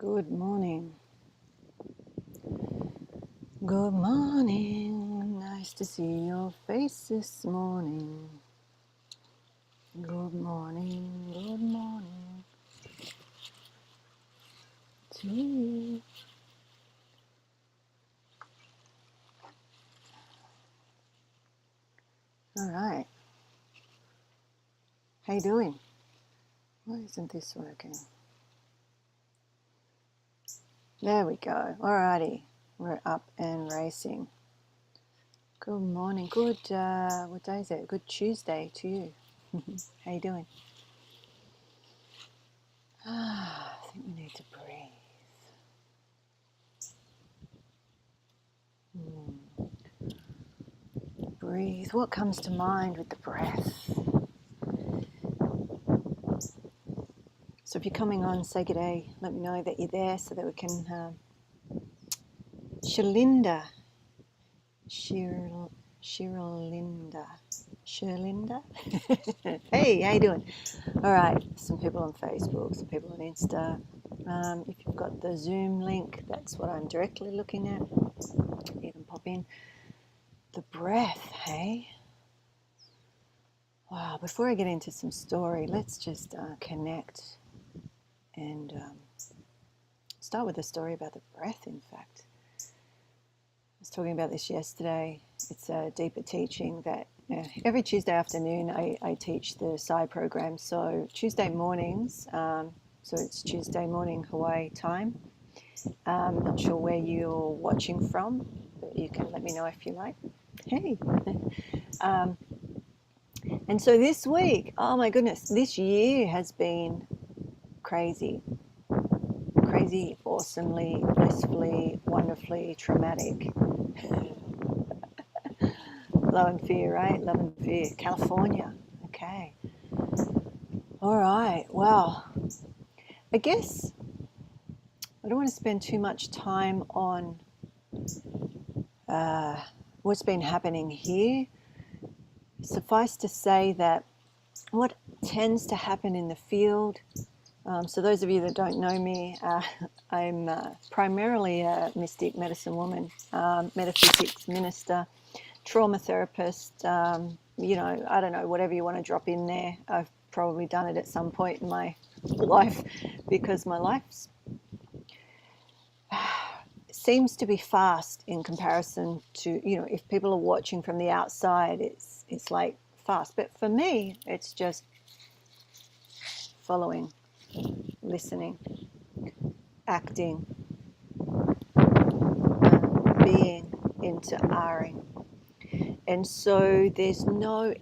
Good morning. Good morning. Nice to see your face this morning. Good morning. Good morning to you. All right. How you doing? Why isn't this working? There we go. Alrighty. We're up and racing. Good morning. Good, what day is it? Good Tuesday to you. How you doing? I think we need to breathe. Breathe. What comes to mind with the breath? So if you're coming on, say good day. Let me know that you're there so that we can. Sherlinda. Sherlinda. Hey, how you doing? All right. Some people on Facebook, some people on Insta. If you've got the Zoom link, that's what I'm directly looking at. You can pop in. The breath, hey? Wow, before I get into some story, let's just connect and start with a story about the breath, in fact. I was talking about this yesterday. It's a deeper teaching that every Tuesday afternoon I teach the Psi program. So Tuesday mornings, so it's Tuesday morning Hawaii time. Not sure where you're watching from, but you can let me know if you like. Hey. And so this week, oh my goodness, this year has been crazy, awesomely, blissfully, wonderfully traumatic. Love and fear, right? Love and fear. California. Okay. All right. Well, I guess I don't want to spend too much time on what's been happening here. Suffice to say that what tends to happen in the field, so those of you that don't know me, I'm primarily a mystic medicine woman, metaphysics minister, trauma therapist, I don't know, whatever you want to drop in there. I've probably done it at some point in my life because my life seems to be fast in comparison to, if people are watching from the outside, it's like fast. But for me, it's just following, listening, acting, being, into R-ing. And so there's no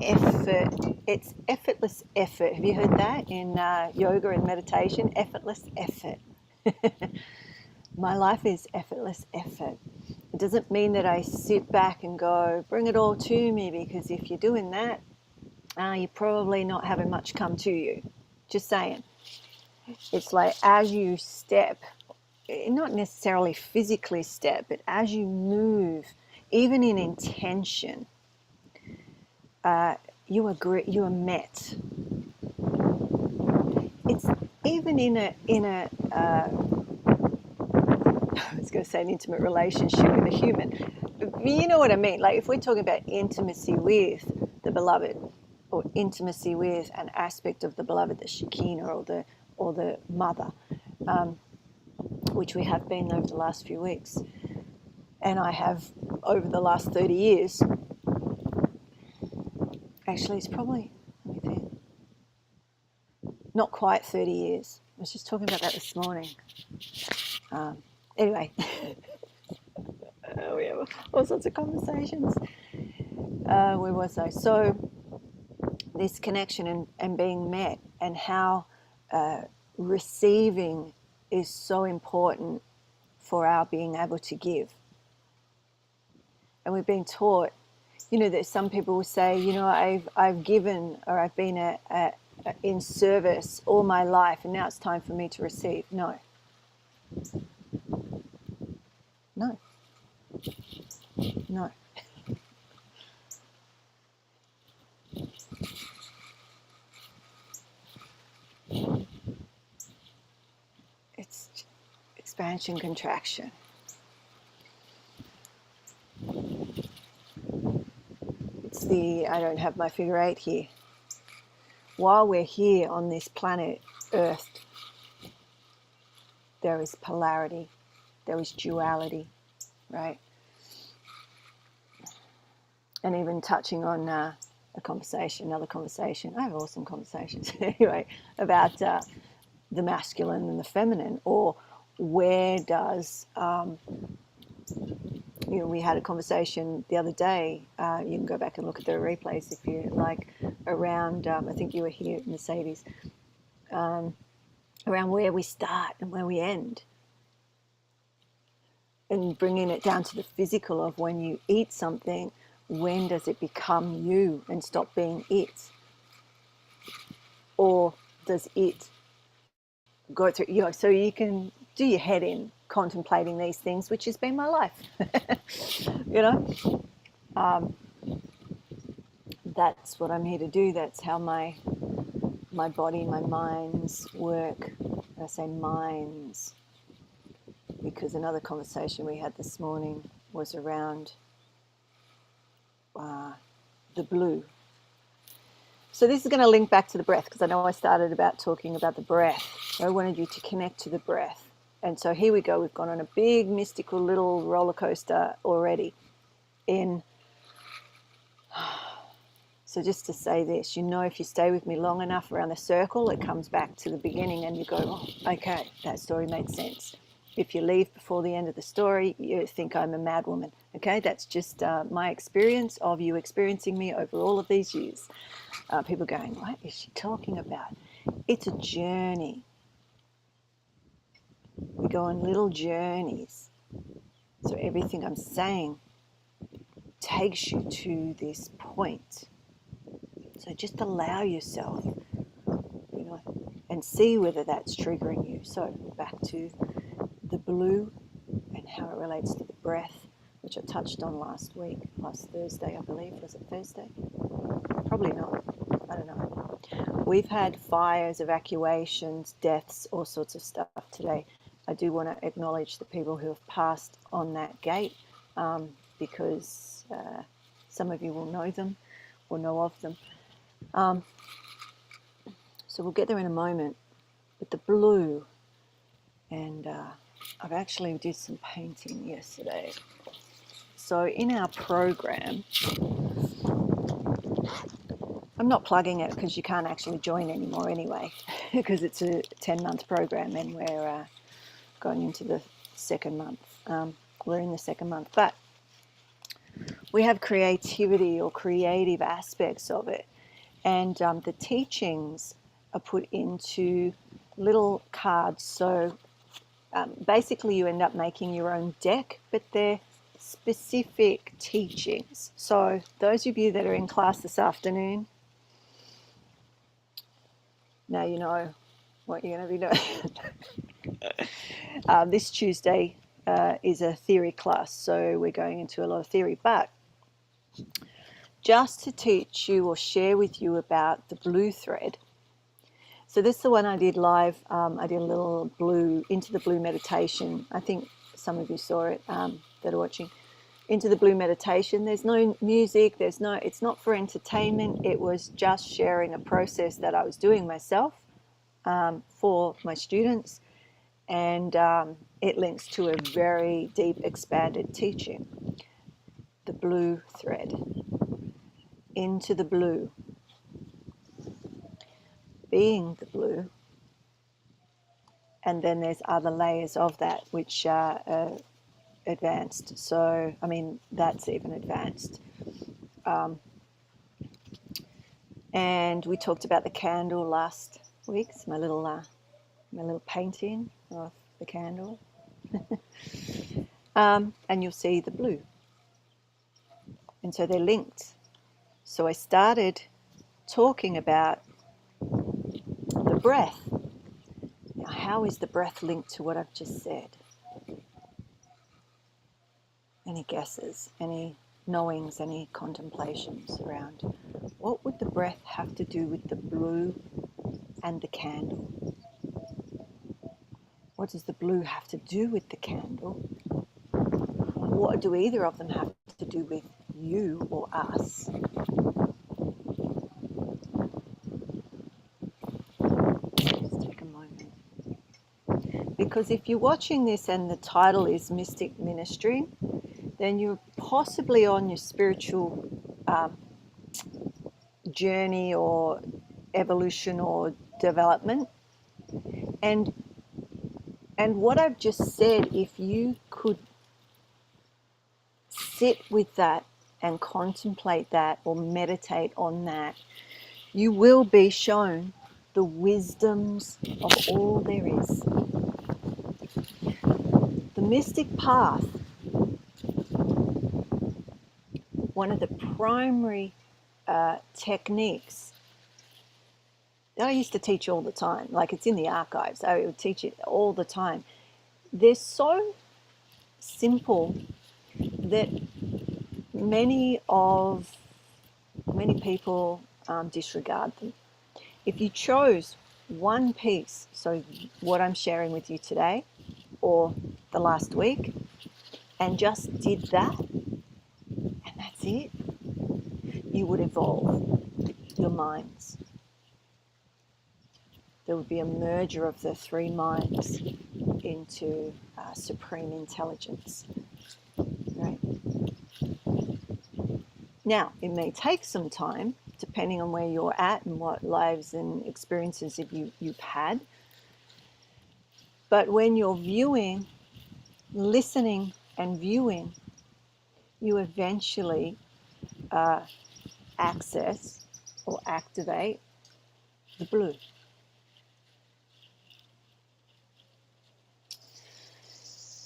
effort. It's effortless effort. Have you heard that in yoga and meditation? Effortless effort. My life is effortless effort. It doesn't mean that I sit back and go, bring it all to me, because if you're doing that, you're probably not having much come to you. Just saying. It's like as you step, not necessarily physically step, but as you move, even in intention, you are met. It's even in a I was going to say an intimate relationship with a human. You know what I mean? Like if we're talking about intimacy with the beloved, or intimacy with an aspect of the beloved, the Shekinah or the mother, which we have been over the last few weeks, and I have over the last 30 years. Actually, it's probably, let me think, not quite 30 years. I was just talking about that this morning. Anyway, we have all sorts of conversations. Where was I? So this connection and being met, and how receiving is so important for our being able to give. And we've been taught, that some people will say, I've given, or I've been in service all my life, and now it's time for me to receive. No. expansion, contraction. It's I don't have my figure 8 here. While we're here on this planet Earth, there is polarity, there is duality, right? And even touching on another conversation, I have awesome conversations anyway, about the masculine and the feminine, or where does, we had a conversation the other day, you can go back and look at the replays if you like, around, I think you were here, Mercedes, around where we start and where we end. And bringing it down to the physical of when you eat something, when does it become you and stop being it? Or does it go through, so you can do your head in contemplating these things, which has been my life. That's what I'm here to do. That's how my body, my minds work. And I say minds because another conversation we had this morning was around the blue. So this is going to link back to the breath, because I know I started about talking about the breath. So I wanted you to connect to the breath. And so here we go. We've gone on a big mystical little roller coaster already. So just to say this, if you stay with me long enough around the circle, it comes back to the beginning and you go, oh, okay, that story made sense. If you leave before the end of the story, you think I'm a mad woman. Okay, that's just my experience of you experiencing me over all of these years. People going, what is she talking about? It's a journey. We go on little journeys. So everything I'm saying takes you to this point. So just allow yourself, and see whether that's triggering you. So back to the blue and how it relates to the breath, which I touched on last Thursday, I believe. Was it Thursday? Probably not. I don't know. We've had fires, evacuations, deaths, all sorts of stuff today. I do want to acknowledge the people who have passed on that gate, because some of you will know them or know of them. So we'll get there in a moment. But the blue, and I've actually did some painting yesterday. So in our program, I'm not plugging it because you can't actually join anymore anyway, because it's a 10-month program and we're going into the second month. We're in the second month, but we have creativity or creative aspects of it. And the teachings are put into little cards. So basically you end up making your own deck, but they're specific teachings. So those of you that are in class this afternoon, now you know what you're going to be doing. This Tuesday is a theory class, so we're going into a lot of theory, but just to teach you or share with you about the blue thread. So this is the one I did live. I did a little into the blue meditation. I think some of you saw it that are watching. Into the blue meditation. There's no music. It's not for entertainment. It was just sharing a process that I was doing myself for my students, and it links to a very deep, expanded teaching. The blue thread. Into the blue. Being the blue, and then there's other layers of that which are advanced. So, I mean, that's even advanced. And we talked about the candle last week. It's my little painting of the candle. And you'll see the blue. And so they're linked. So I started talking about the breath. Now, how is the breath linked to what I've just said? Any guesses, any knowings, any contemplations around what would the breath have to do with the blue and the candle? what does the blue have to do with the candle? What do either of them have to do with you or us? Just take a moment. Because if you're watching this and the title is Mystic Ministry, then you're possibly on your spiritual journey or evolution or development. And what I've just said, if you could sit with that and contemplate that or meditate on that, you will be shown the wisdoms of all there is. The mystic path, one of the primary techniques that I used to teach all the time, like it's in the archives, I would teach it all the time. They're so simple that many people disregard them. If you chose one piece, so what I'm sharing with you today or the last week, and just did that, and that's it, you would evolve your minds. There would be a merger of the three minds into supreme intelligence, right? Now, it may take some time, depending on where you're at and what lives and experiences you've had. But when you're viewing, listening, and viewing, you eventually access or activate the blue.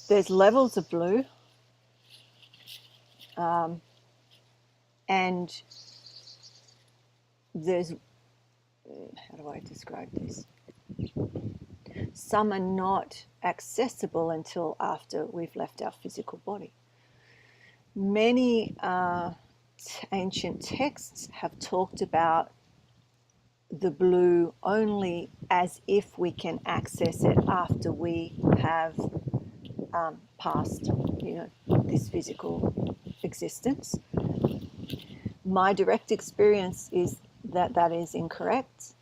There's levels of blue, and there's, how do I describe this? Some are not accessible until after we've left our physical body. Many ancient texts have talked about the blue only as if we can access it after we have past, this physical existence. My direct experience is that that is incorrect,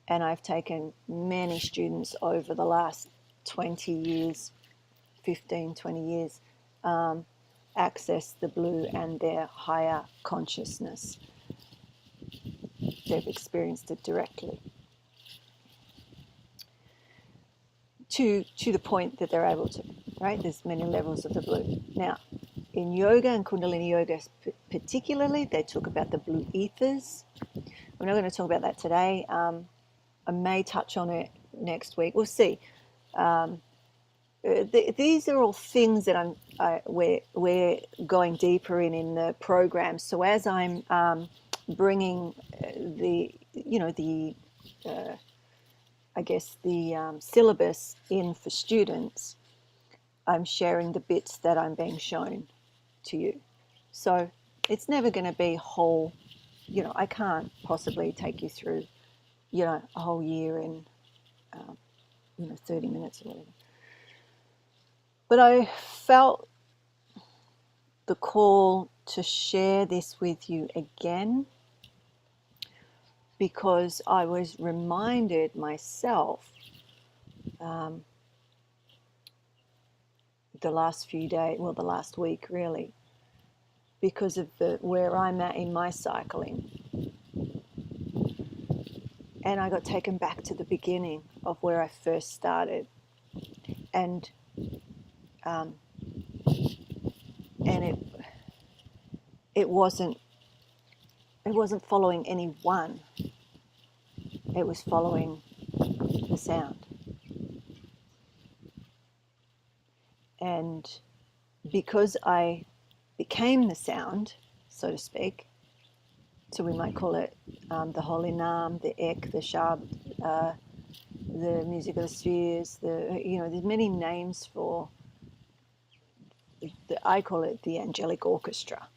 and I've taken many students over the last 20 years, 15, 20 years, access the blue and their higher consciousness. They've experienced it directly to the point that they're able to, right? There's many levels of the blue. Now, in yoga and Kundalini yoga particularly, they talk about the blue ethers. We're not going to talk about that today. I may touch on it next week. We'll see. These are all things that we're going deeper in the program. So as I'm bringing the syllabus in for students, I'm sharing the bits that I'm being shown to you. So it's never going to be whole. I can't possibly take you through, a whole year in, 30 minutes or whatever. But I felt the call to share this with you again because I was reminded myself the last few days, well, the last week really, because of where I'm at in my cycling. And I got taken back to the beginning of where I first started. And it wasn't following any one. It was following the sound. And because I became the sound, so to speak, so we might call it the holy naam, the ek, the shabd, the music of the spheres, there's many names for, I call it the angelic orchestra,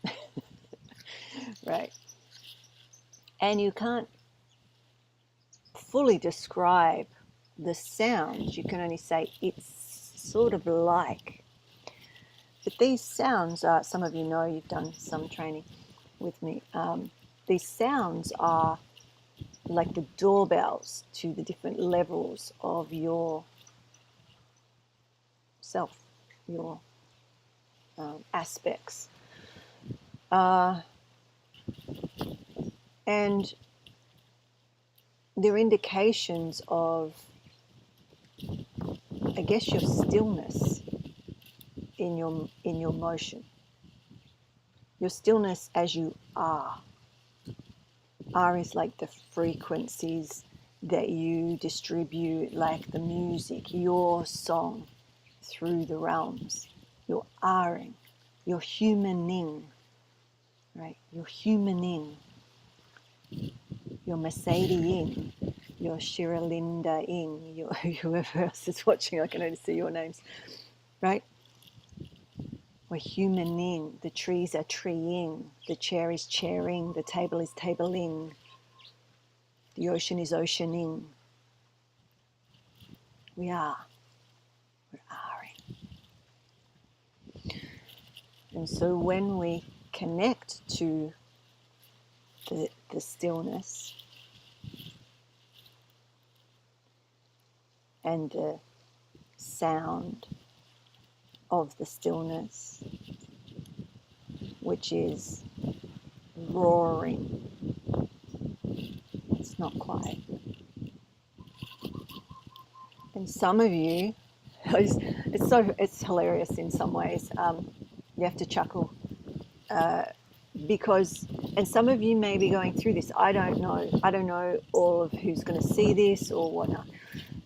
right? And you can't fully describe the sound. You can only say it sort of like. But these sounds are, some of you know, you've done some training with me. These sounds are like the doorbells to the different levels of your self, your aspects. And they're indications of, I guess, your stillness in your motion. Your stillness as you are. R is like the frequencies that you distribute, like the music, your song through the realms. You're Ring, you're humaning, right? You're humaning. You're Mercedes-ing, you're Shiralinda-ing, you're whoever else is watching, I can only see your names, right? We're humaning, the trees are treeing, the chair is chairing, the table is tabling, the ocean is oceaning. We're Ring. And so when we connect to the stillness and the sound of the stillness, which is roaring, it's not quiet. And some of you, it's hilarious in some ways. You have to chuckle because, and some of you may be going through this. I don't know all of who's going to see this or whatnot.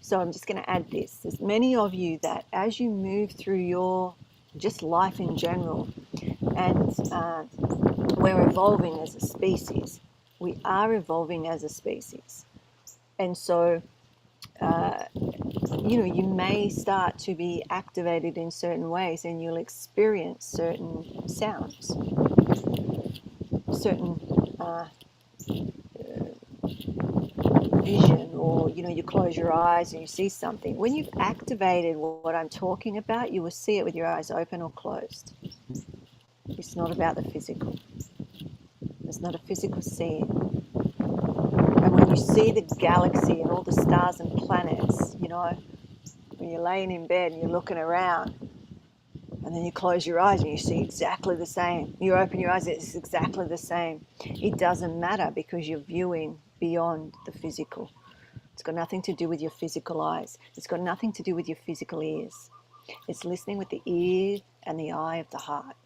So I'm just going to add this. There's many of you that as you move through your just life in general, and we're evolving as a species. We are evolving as a species. And so, you may start to be activated in certain ways and you'll experience certain sounds, certain vision, or you close your eyes and you see something. When you've activated what I'm talking about, you will see it with your eyes open or closed. It's not about the physical. It's not a physical seeing. And when you see the galaxy and all the stars and planets, when you're laying in bed and you're looking around, and then you close your eyes and you see exactly the same. You open your eyes, it's exactly the same. It doesn't matter because you're viewing beyond the physical. It's got nothing to do with your physical eyes. It's got nothing to do with your physical ears. It's listening with the ear and the eye of the heart.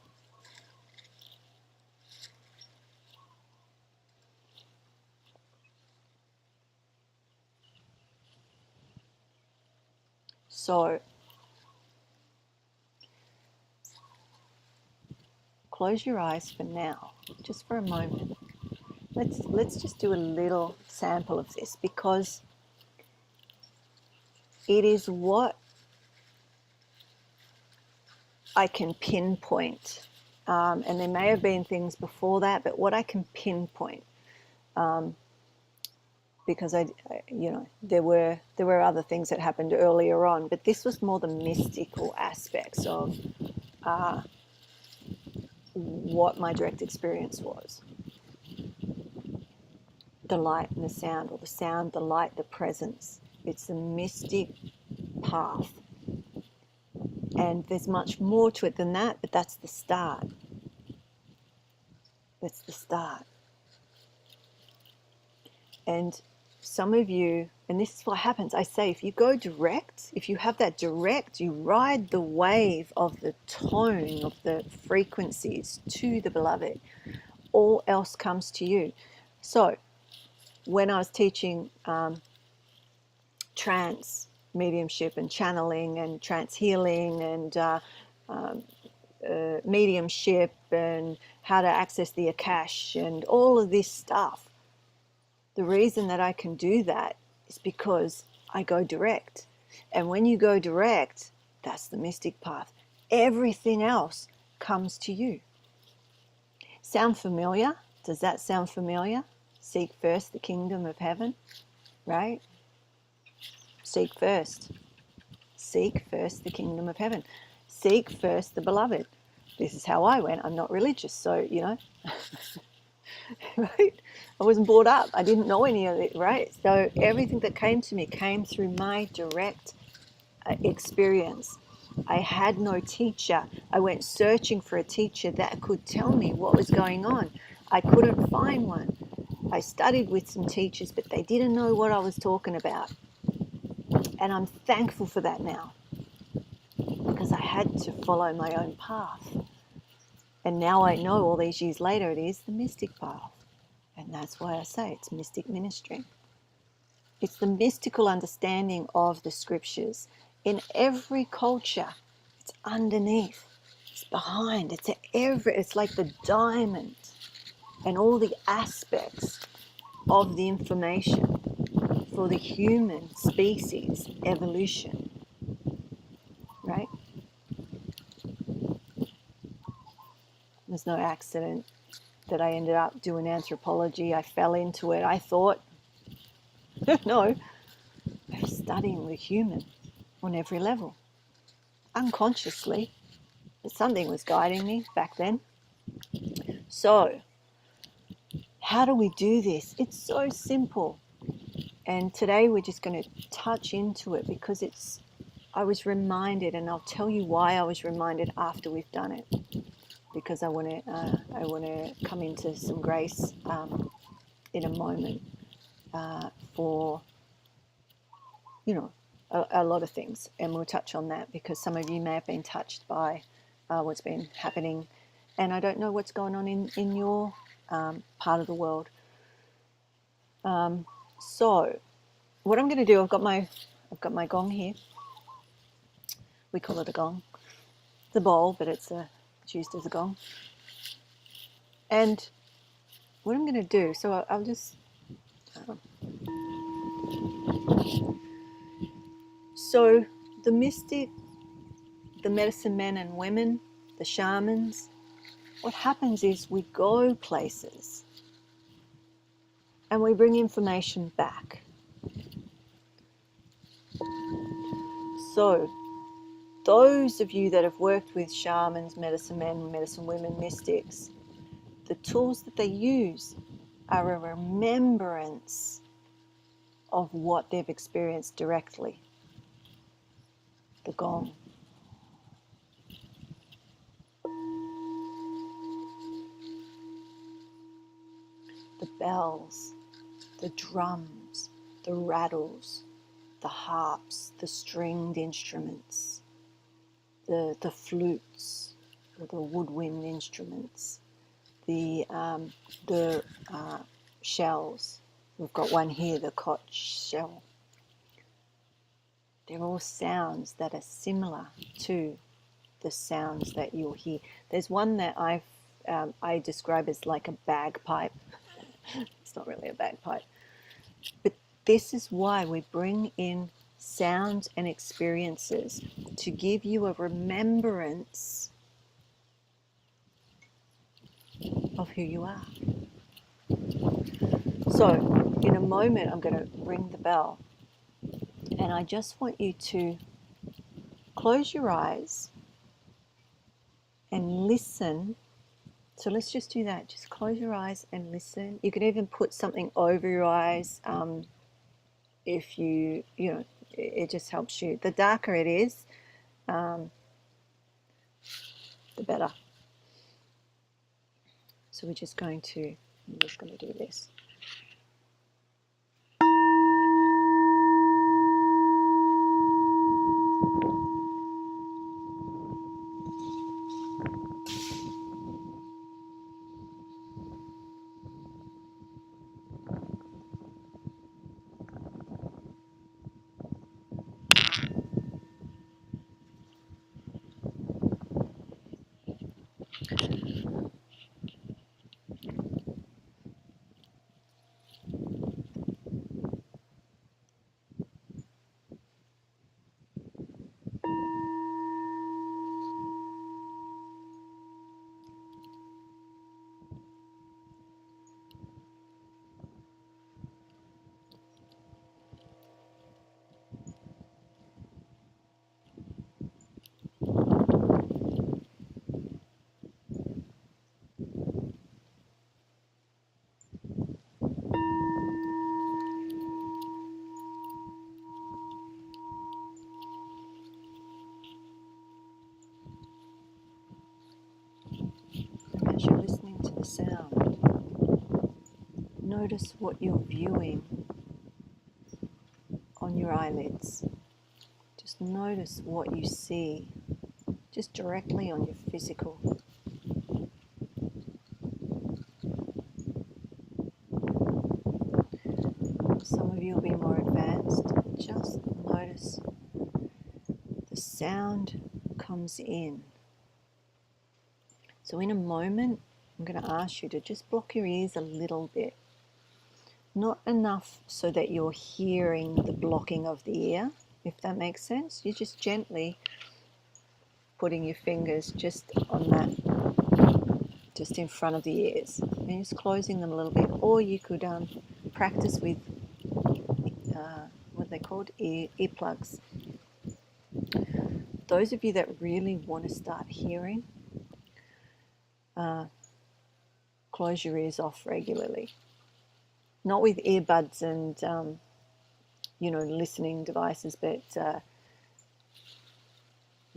So, close your eyes for now, just for a moment. Let's just do a little sample of this because it is what I can pinpoint. And there may have been things before that, but what I can pinpoint, because there were other things that happened earlier on, but this was more the mystical aspects of what my direct experience was. The light and the sound, or the sound, the light, the presence. It's a mystic path. And there's much more to it than that, but that's the start. That's the start. And some of you, and this is what happens, I say, if you go direct, if you have that direct, you ride the wave of the tone, of the frequencies to the beloved, all else comes to you. So when I was teaching trance mediumship and channeling and trance healing and mediumship and how to access the Akash and all of this stuff, the reason that I can do that is because I go direct. And when you go direct, that's the mystic path. Everything else comes to you. Sound familiar? Does that sound familiar? Seek first the kingdom of heaven, right? Seek first. Seek first the kingdom of heaven. Seek first the beloved. This is how I went. I'm not religious, so, you know, right? I wasn't brought up. I didn't know any of it, right? So everything that came to me came through my direct experience. I had no teacher. I went searching for a teacher that could tell me what was going on. I couldn't find one. I studied with some teachers, but they didn't know what I was talking about. And I'm thankful for that now, because I had to follow my own path. And now I know, all these years later, it is the mystic path. And that's why I say it's mystic ministry. It's the mystical understanding of the scriptures. In every culture, it's underneath, it's behind, it's like the diamond and all the aspects of the information for the human species evolution, right? There's no accident that I ended up doing anthropology. I fell into it. I thought, no, I was studying the human on every level, unconsciously, but something was guiding me back then. So, how do we do this? It's so simple. And today we're just going to touch into it, because I was reminded, and I'll tell you why I was reminded after we've done it, because I want to come into some grace in a moment for, you know, a lot of things, and we'll touch on that, because some of you may have been touched by what's been happening, and I don't know what's going on in your part of the world. So what I'm going to do, I've got my gong here. We call it a gong. It's a bowl, but it's used as a gong. And what I'm going to do, so I'll just so the mystic, the medicine men and women, the shamans, what happens is we go places and we bring information back. So those of you that have worked with shamans, medicine men, medicine women, mystics, the tools that they use are a remembrance of what they've experienced directly. The gong. The bells, the drums, the rattles, the harps, the stringed instruments, the flutes, or the woodwind instruments, the shells. We've got one here, the conch shell. They're all sounds that are similar to the sounds that you'll hear. There's one that I describe as like a bagpipe. It's not really a bagpipe. But this is why we bring in sounds and experiences, to give you a remembrance of who you are. So in a moment, I'm going to ring the bell, and I just want you to close your eyes and listen. So let's just do that. Just close your eyes and listen. You can even put something over your eyes if you know, it just helps you. The darker it is, the better. So I'm just going to do this. notice what you're viewing on your eyelids. Just notice what you see just directly on your physical. Some of you will be more advanced. Just notice the sound comes in. So in a moment, I'm going to ask you to just block your ears a little bit. Not enough so that you're hearing the blocking of the ear, if that makes sense. You're just gently putting your fingers just on that, just in front of the ears, and just closing them a little bit. Or you could practice with what are they called? Earplugs. Those of you that really want to start hearing, close your ears off regularly. Not with earbuds and listening devices, but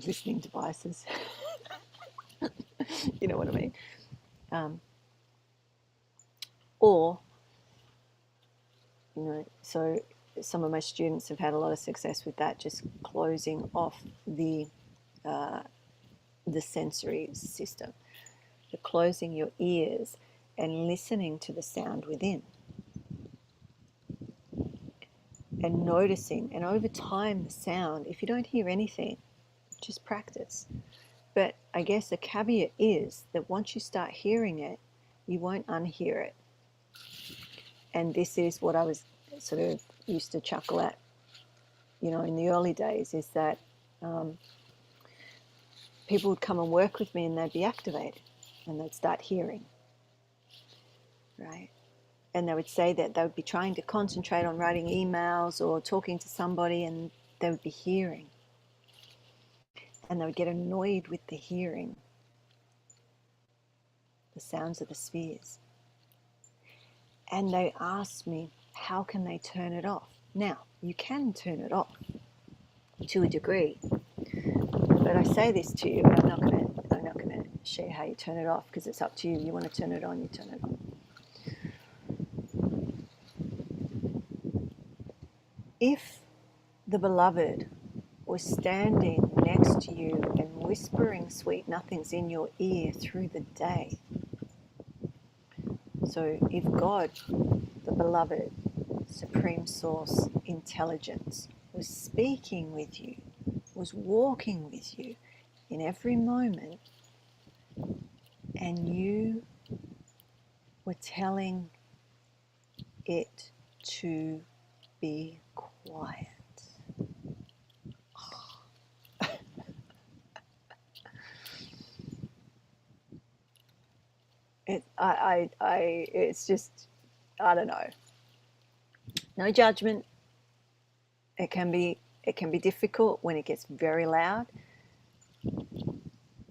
listening devices. You know what I mean. Or, so some of my students have had a lot of success with that, just closing off the sensory system. So closing your ears and listening to the sound within. And noticing, and over time the sound, if you don't hear anything, just practice. But I guess the caveat is that once you start hearing it, you won't unhear it. And this is what I was sort of used to chuckle at, in the early days, is that people would come and work with me and they'd be activated and they'd start hearing, right? And they would say that they would be trying to concentrate on writing emails or talking to somebody, and they would be hearing. And they would get annoyed with the hearing, the sounds of the spheres. And they asked me, how can they turn it off? Now, you can turn it off to a degree. But I say this to you, but I'm not going to share how you turn it off, because it's up to you. You want to turn it on, you turn it on. If the beloved was standing next to you and whispering sweet nothings in your ear through the day, so if God, the beloved, Supreme Source, Intelligence, was speaking with you, was walking with you in every moment, and you were telling it to be quiet. It's just, I don't know. No judgment. It can be difficult when it gets very loud.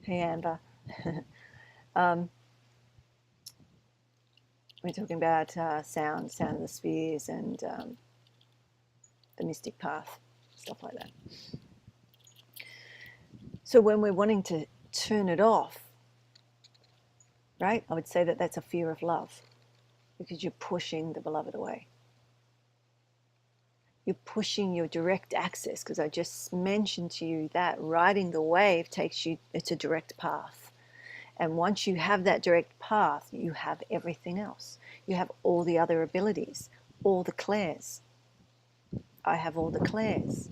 Hey, Amber. We're talking about sound of the spheres, and the mystic path, stuff like that. So when we're wanting to turn it off, right, I would say that that's a fear of love, because you're pushing the beloved away. You're pushing your direct access, because I just mentioned to you that riding the wave takes you, it's a direct path. And once you have that direct path, you have everything else. You have all the other abilities, all the clairs. I have all the clairs.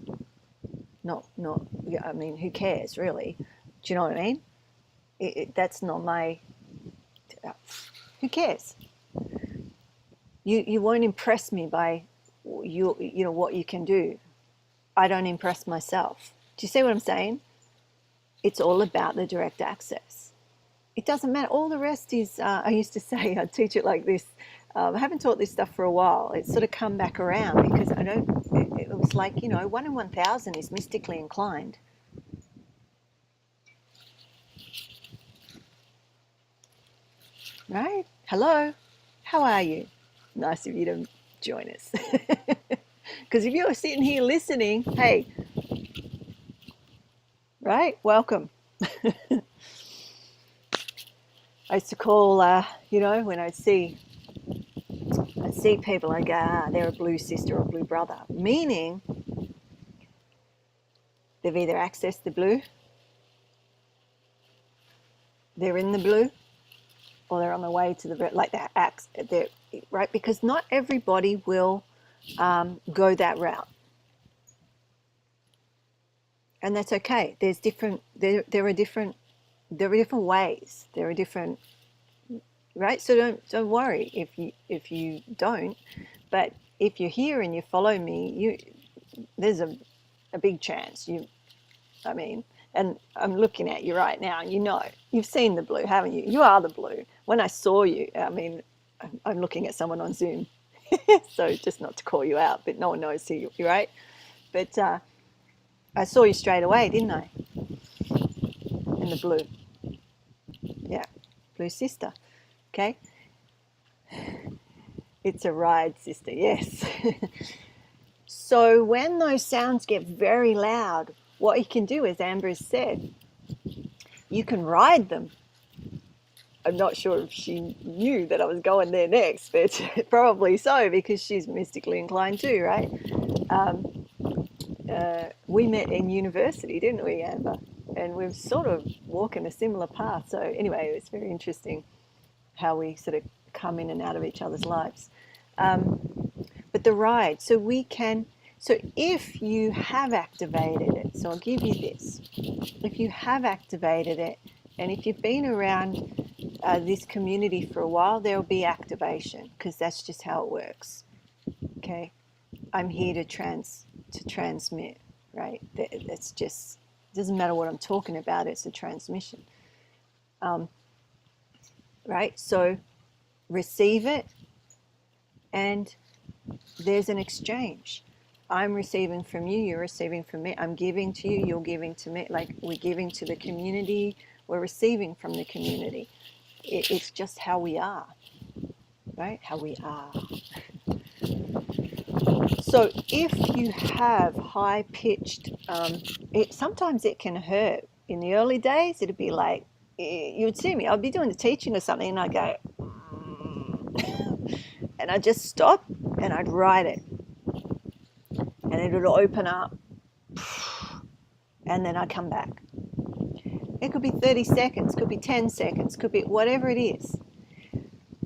I mean, who cares, really? Do you know what I mean? That's not my, who cares? You won't impress me by what you can do. I don't impress myself. Do you see what I'm saying? It's all about the direct access. It doesn't matter. All the rest is, I used to say, I'd teach it like this. I haven't taught this stuff for a while. It's sort of come back around, because it was like, 1 in 1,000 is mystically inclined. Right? Hello? How are you? Nice of you to join us. Because if you're sitting here listening, hey, right? Welcome. I used to call, when I'd see and see people and go, they're a blue sister or blue brother, meaning they've either accessed the blue, they're in the blue, or they're on the way to the, like they're right, because not everybody will go that route. And that's okay. There's different, there are different ways. There are different, right? So don't worry if you don't. But if you're here and you follow me, there's a big chance I mean, and I'm looking at you right now, and you've seen the blue, haven't you? You are the blue. When I saw you, I mean, I'm looking at someone on Zoom, so just not to call you out, but no one knows who you're, right? But I saw you straight away, didn't I? In the blue. Yeah, blue sister. Okay. It's a ride, sister, yes. So when those sounds get very loud, what you can do, as Amber has said, you can ride them. I'm not sure if she knew that I was going there next, but probably so, because she's mystically inclined too, right? We met in university, didn't we, Amber? And we're sort of walking a similar path. So anyway, it's very interesting how we sort of come in and out of each other's lives. But the ride, so if you have activated it, so I'll give you this. If you have activated it, and if you've been around this community for a while, there'll be activation, because that's just how it works. Okay, I'm here to transmit, right? That's just, it doesn't matter what I'm talking about, it's a transmission. Right, so receive it, and there's an exchange. I'm receiving from you, you're receiving from me. I'm giving to you, you're giving to me. Like, we're giving to the community, we're receiving from the community. It's just how we are, right? How we are. So if you have high-pitched, sometimes it can hurt. In the early days, it'd be like, you would see me, I'd be doing the teaching or something, and I'd go, and I'd just stop, and I'd write it. And it would open up, and then I'd come back. It could be 30 seconds, could be 10 seconds, could be whatever it is.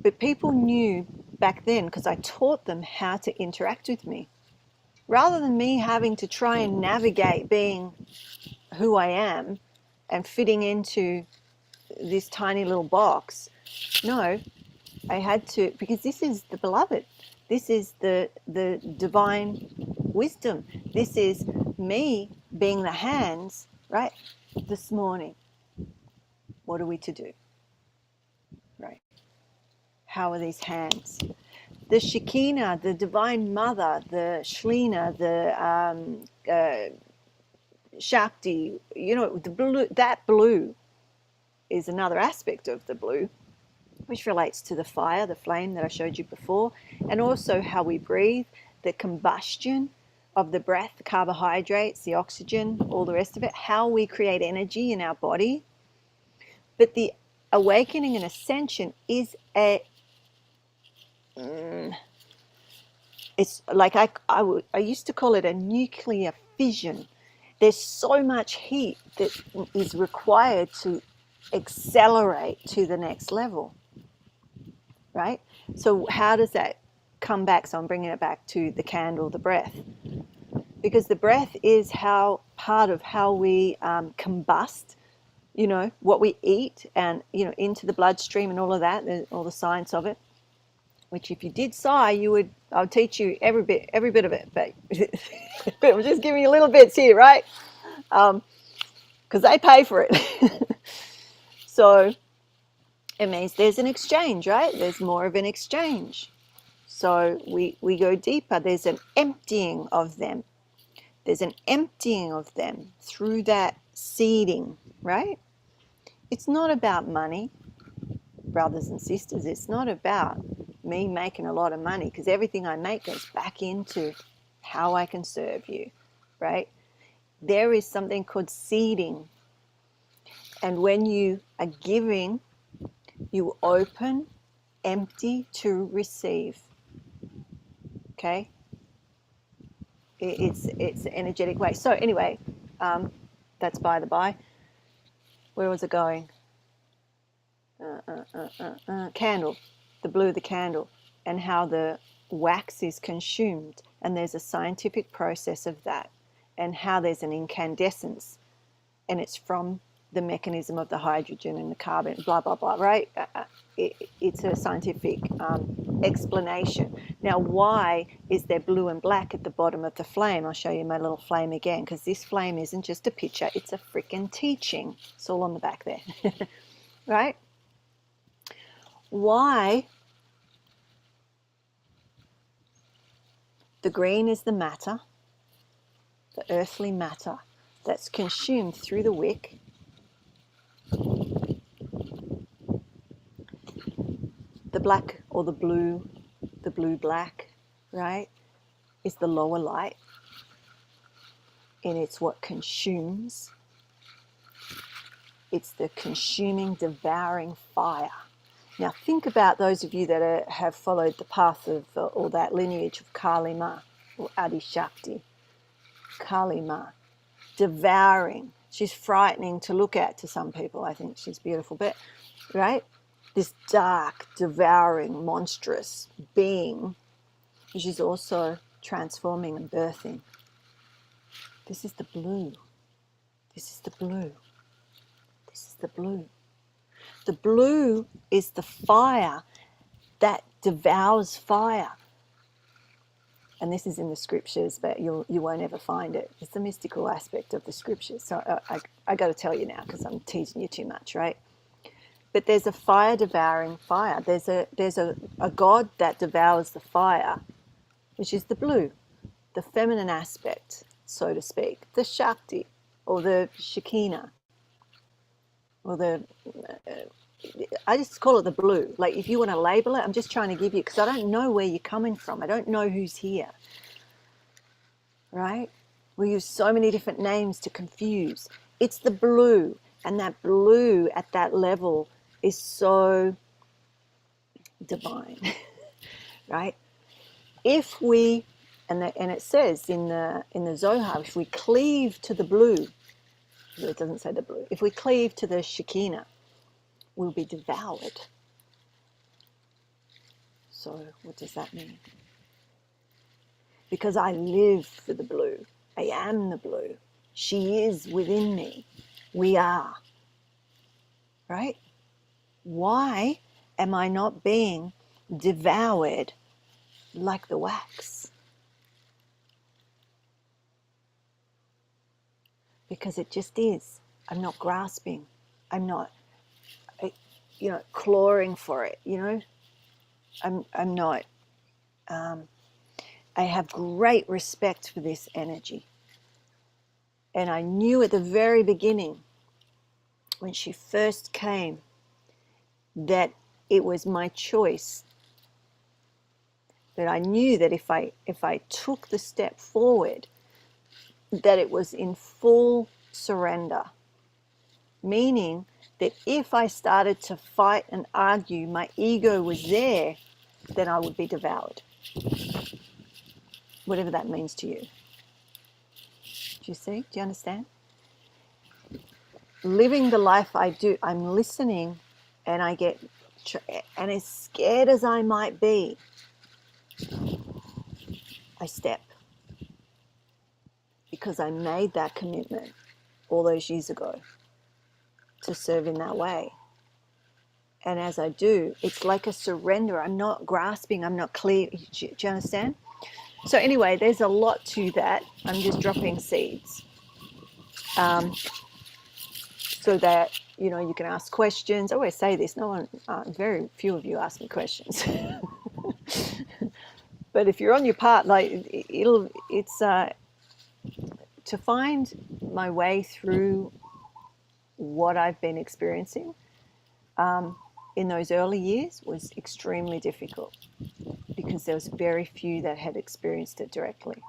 But people knew back then, because I taught them how to interact with me. Rather than me having to try and navigate being who I am and fitting into this tiny little box, no, I had to, because this is the beloved. This is the divine wisdom. This is me being the hands, right? This morning, what are we to do? Right? How are these hands? The Shekinah, the Divine Mother, the Shlina, the Shakti, the blue, that blue is another aspect of the blue, which relates to the fire, the flame that I showed you before, and also how we breathe, the combustion of the breath, the carbohydrates, the oxygen, all the rest of it, how we create energy in our body. But the awakening and ascension is it's like I used to call it a nuclear fission. There's so much heat that is required to accelerate to the next level, right? So how does that come back? So I'm bringing it back to the candle, the breath, because the breath is part of how we combust, what we eat, and into the bloodstream and all of that, all the science of it. Which, if you did psi, I would teach you every bit of it, but I'm just giving you little bits here, right? Because they pay for it. So it means there's an exchange, right? There's more of an exchange. So we go deeper. There's an emptying of them. There's an emptying of them through that seeding, right? It's not about money, brothers and sisters. It's not about me making a lot of money, because everything I make goes back into how I can serve you, right? There is something called seeding. And when you are giving, you open, empty to receive. Okay, it's an energetic way. So anyway, that's by the by. Where was it going? Candle, the blue of the candle, and how the wax is consumed, and there's a scientific process of that, and how there's an incandescence, and it's from the mechanism of the hydrogen and the carbon, blah blah blah, right? It's a scientific explanation. Now, why is there blue and black at the bottom of the flame? I'll show you my little flame again, because this flame isn't just a picture, it's a freaking teaching. It's all on the back there. Right? Why? The green is the matter, the earthly matter that's consumed through the wick. The black or the blue black, right, is the lower light, and it's what consumes. It's the consuming, devouring fire. Now think about those of you that have followed the path of or that lineage of Kali Ma or Adi Shakti. Kali Ma, devouring. She's frightening to look at to some people. I think she's beautiful, but right, this dark, devouring, monstrous being. She's also transforming and birthing. This is the blue. This is the blue. This is the blue. The blue is the fire that devours fire. And this is in the scriptures, but you won't ever find it. It's the mystical aspect of the scriptures. So I got to tell you now, because I'm teasing you too much, right? But there's a fire devouring fire. There's a God that devours the fire, which is the blue, the feminine aspect, so to speak, the Shakti or the Shekinah, or the I just call it the blue. Like, if you want to label it, I'm just trying to give you, because I don't know where you're coming from. I don't know who's here, right? We use so many different names to confuse. It's the blue, and that blue at that level is so divine, right? If we, and it says in the Zohar, if we cleave to the blue, it doesn't say the blue, if we cleave to the Shekinah, we'll be devoured. So what does that mean? Because I live for the blue. I am the blue. She is within me. We are. Right? Why am I not being devoured like the wax? Because it just is. I'm not grasping. I'm not, clawing for it, I'm not. I have great respect for this energy. And I knew at the very beginning, when she first came, that it was my choice. That I knew that if I took the step forward, that it was in full surrender. Meaning that if I started to fight and argue, my ego was there, then I would be devoured. Whatever that means to you. Do you see? Do you understand? Living the life I do, I'm listening, and and as scared as I might be, I step. Because I made that commitment all those years ago to serve in that way. And as I do, it's like a surrender. I'm not grasping, I'm not clear. Do you understand? So anyway, there's a lot to that. I'm just dropping seeds. So that, you can ask questions. I always say this, very few of you ask me questions. But if you're on your part, it's to find my way through what I've been experiencing in those early years was extremely difficult, because there was very few that had experienced it directly,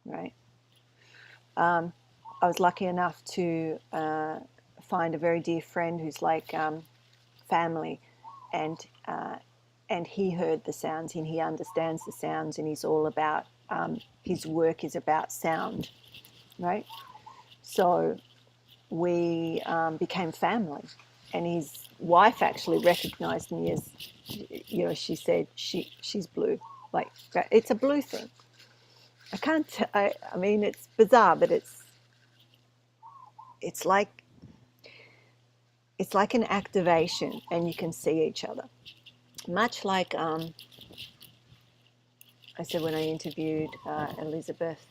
right? I was lucky enough to find a very dear friend who's like family, and and he heard the sounds and he understands the sounds, and he's all about, his work is about sound, right? So we became family, and his wife actually recognized me as, you know, she said she's blue, like it's a blue thing. I can't. I mean, it's bizarre, but it's like an activation, and you can see each other, much like I said when I interviewed Elizabeth.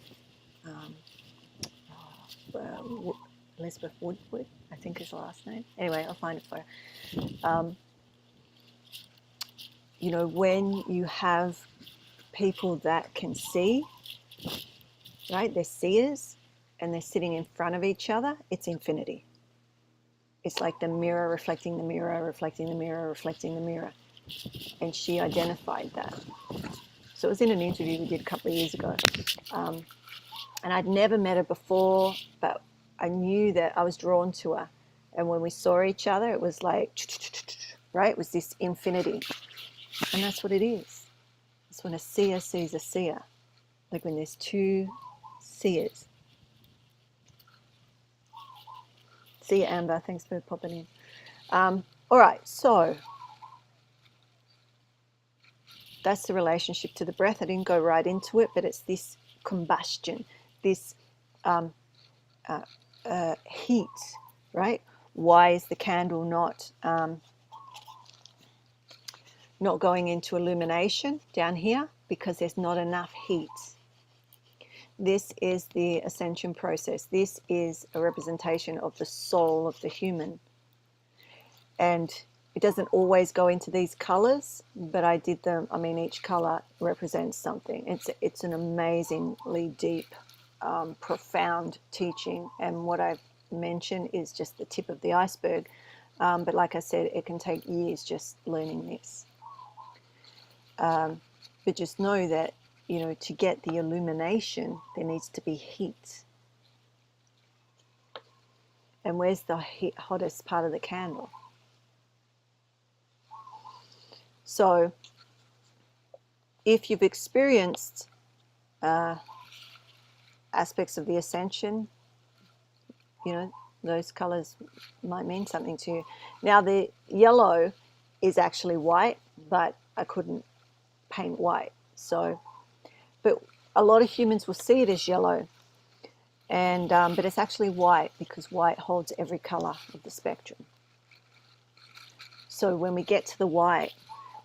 Elizabeth Woodward, I think is the last name. Anyway, I'll find it for her. You know, when you have people that can see, right? They're seers, and they're sitting in front of each other, it's infinity. It's like the mirror reflecting the mirror, reflecting the mirror, reflecting the mirror. And she identified that. So it was in an interview we did a couple of years ago. And I'd never met her before, but I knew that I was drawn to her. And when we saw each other, it was like, right? It was this infinity. And that's what it is. It's when a seer sees a seer. Like when there's two seers. See you, Amber. Thanks for popping in. All right, so that's the relationship to the breath. I didn't go right into it, but it's this combustion, this heat, right? Why is the candle not going into illumination down here? Because there's not enough heat. This is the ascension process. This is a representation of the soul of the human. And it doesn't always go into these colors, but I did them. I mean, each color represents something. It's an amazingly deep, profound teaching. And what I've mentioned is just the tip of the iceberg. But like I said, it can take years just learning this. But just know that, you know, to get the illumination, there needs to be heat. And where's the hottest part of the candle? So if you've experienced aspects of the ascension, you know, those colors might mean something to you. Now, the yellow is actually white, but I couldn't paint white. So, but a lot of humans will see it as yellow, and but it's actually white, because white holds every color of the spectrum. So when we get to the white,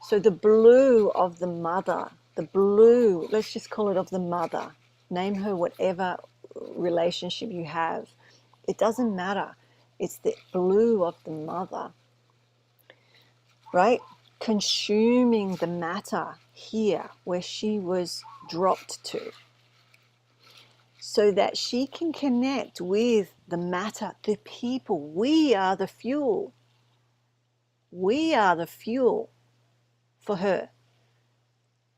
so the blue of the mother, the blue, let's just call it of the mother, name her whatever relationship you have, it doesn't matter. It's the blue of the mother, right? Consuming the matter here where she was dropped to, so that she can connect with the matter, the people. We are the fuel. We are the fuel for her.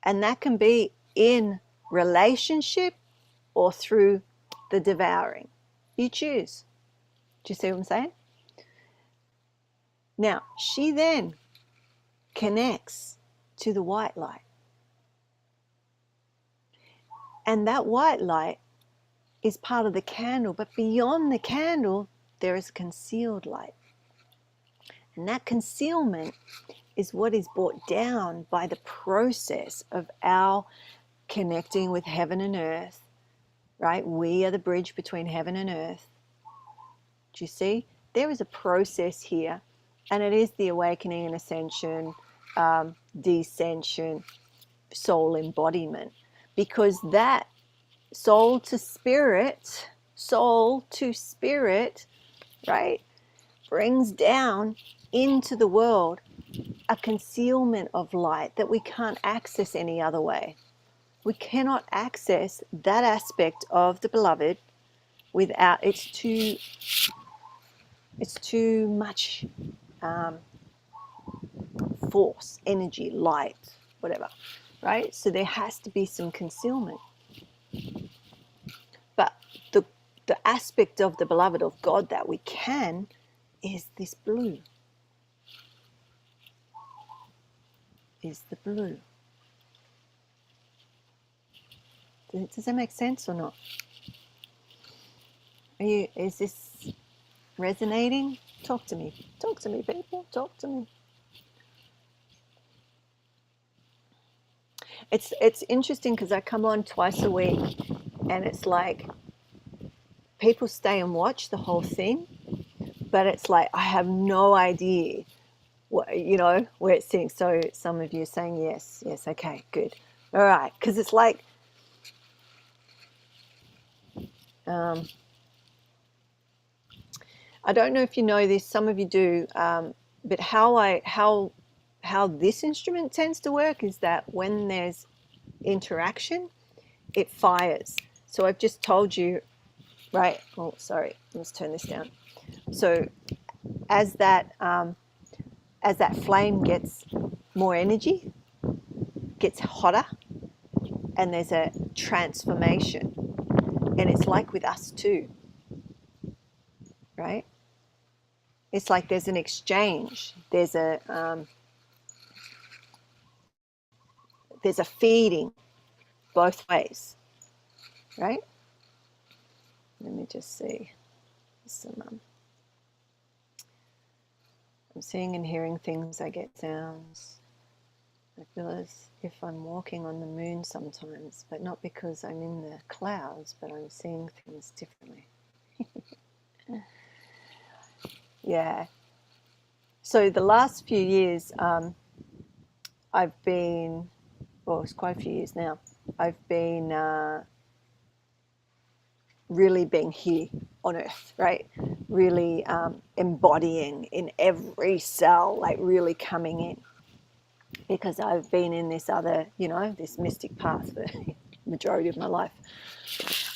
And that can be in relationship or through the devouring. You choose. Do you see what I'm saying? Now, she then connects to the white light. And that white light is part of the candle, but beyond the candle, there is concealed light. And that concealment is what is brought down by the process of our connecting with heaven and earth, right? We are the bridge between heaven and earth. Do you see? There is a process here, and it is the awakening and ascension, descension, soul embodiment, because that soul to spirit, right, brings down into the world a concealment of light that we can't access any other way. We cannot access that aspect of the beloved without, it's too much force, energy, light, whatever, right? So there has to be some concealment. But the aspect of the beloved of God that we can is this blue. is the blue. Does that make sense or not? Is this resonating? Talk to me. Talk to me, people. Talk to me. It's interesting because I come on twice a week, and it's like people stay and watch the whole thing, but it's like I have no idea what, where it's sitting. So some of you are saying yes, okay, good, all right, because it's like I don't know if you know this, some of you do, but how this instrument tends to work is that when there's interaction, it fires. So I've just told you, right? Oh, sorry, let's turn this down. So as that flame gets more energy, gets hotter, and there's a transformation, and it's like with us too, right? It's like there's an exchange. There's a feeding both ways, right? Let me just see some. I'm seeing and hearing things. I get sounds. I feel as if I'm walking on the moon sometimes, but not because I'm in the clouds, but I'm seeing things differently. Yeah. So the last few years, I've been, well, it's quite a few years now, I've been really being here on Earth, right? Really embodying in every cell, like really coming in. Because I've been in this other, this mystic path for the majority of my life.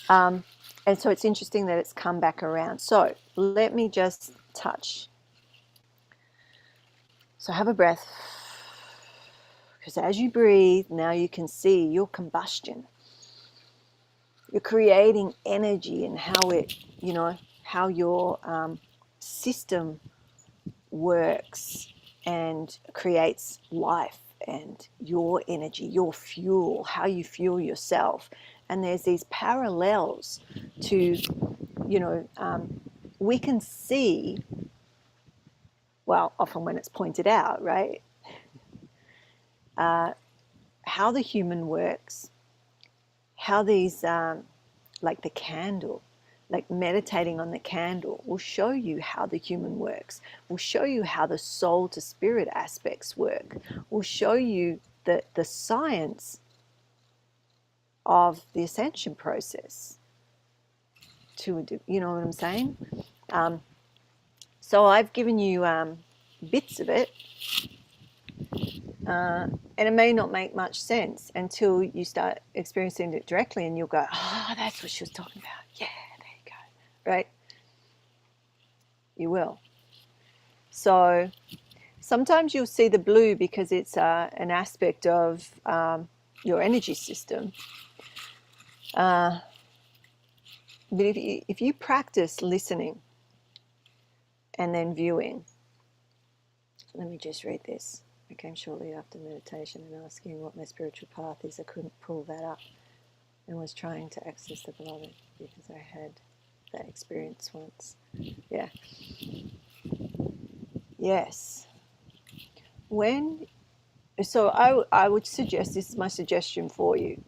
And so it's interesting that it's come back around. So let me just touch. So have a breath. Because as you breathe, now you can see your combustion. You're creating energy and how it, how your system works and creates life and your energy, your fuel, how you fuel yourself. And there's these parallels to, we can see, well, often when it's pointed out, right, how the human works, how these, like the candle, like meditating on the candle will show you how the human works, will show you how the soul to spirit aspects work, will show you the science of the ascension process. You know what I'm saying? So I've given you bits of it, and it may not make much sense until you start experiencing it directly, and you'll go, oh, that's what she was talking about. Yeah, there you go. Right? You will. So sometimes you'll see the blue because it's an aspect of your energy system. But if you practice listening and then viewing, let me just read this. I came shortly after meditation and asking what my spiritual path is. I couldn't pull that up and was trying to access the beloved because I had that experience once. Yeah. Yes. So I would suggest, this is my suggestion for you,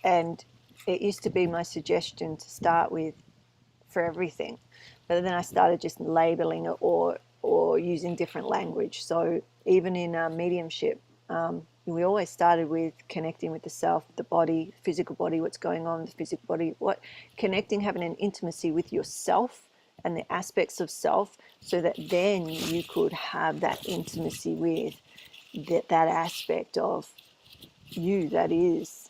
and it used to be my suggestion to start with for everything, but then I started just labeling it or using different language. So even in mediumship, we always started with connecting with the self, the body, physical body, what's going on in the physical body, connecting, having an intimacy with yourself and the aspects of self, so that then you could have that intimacy with that aspect of you that is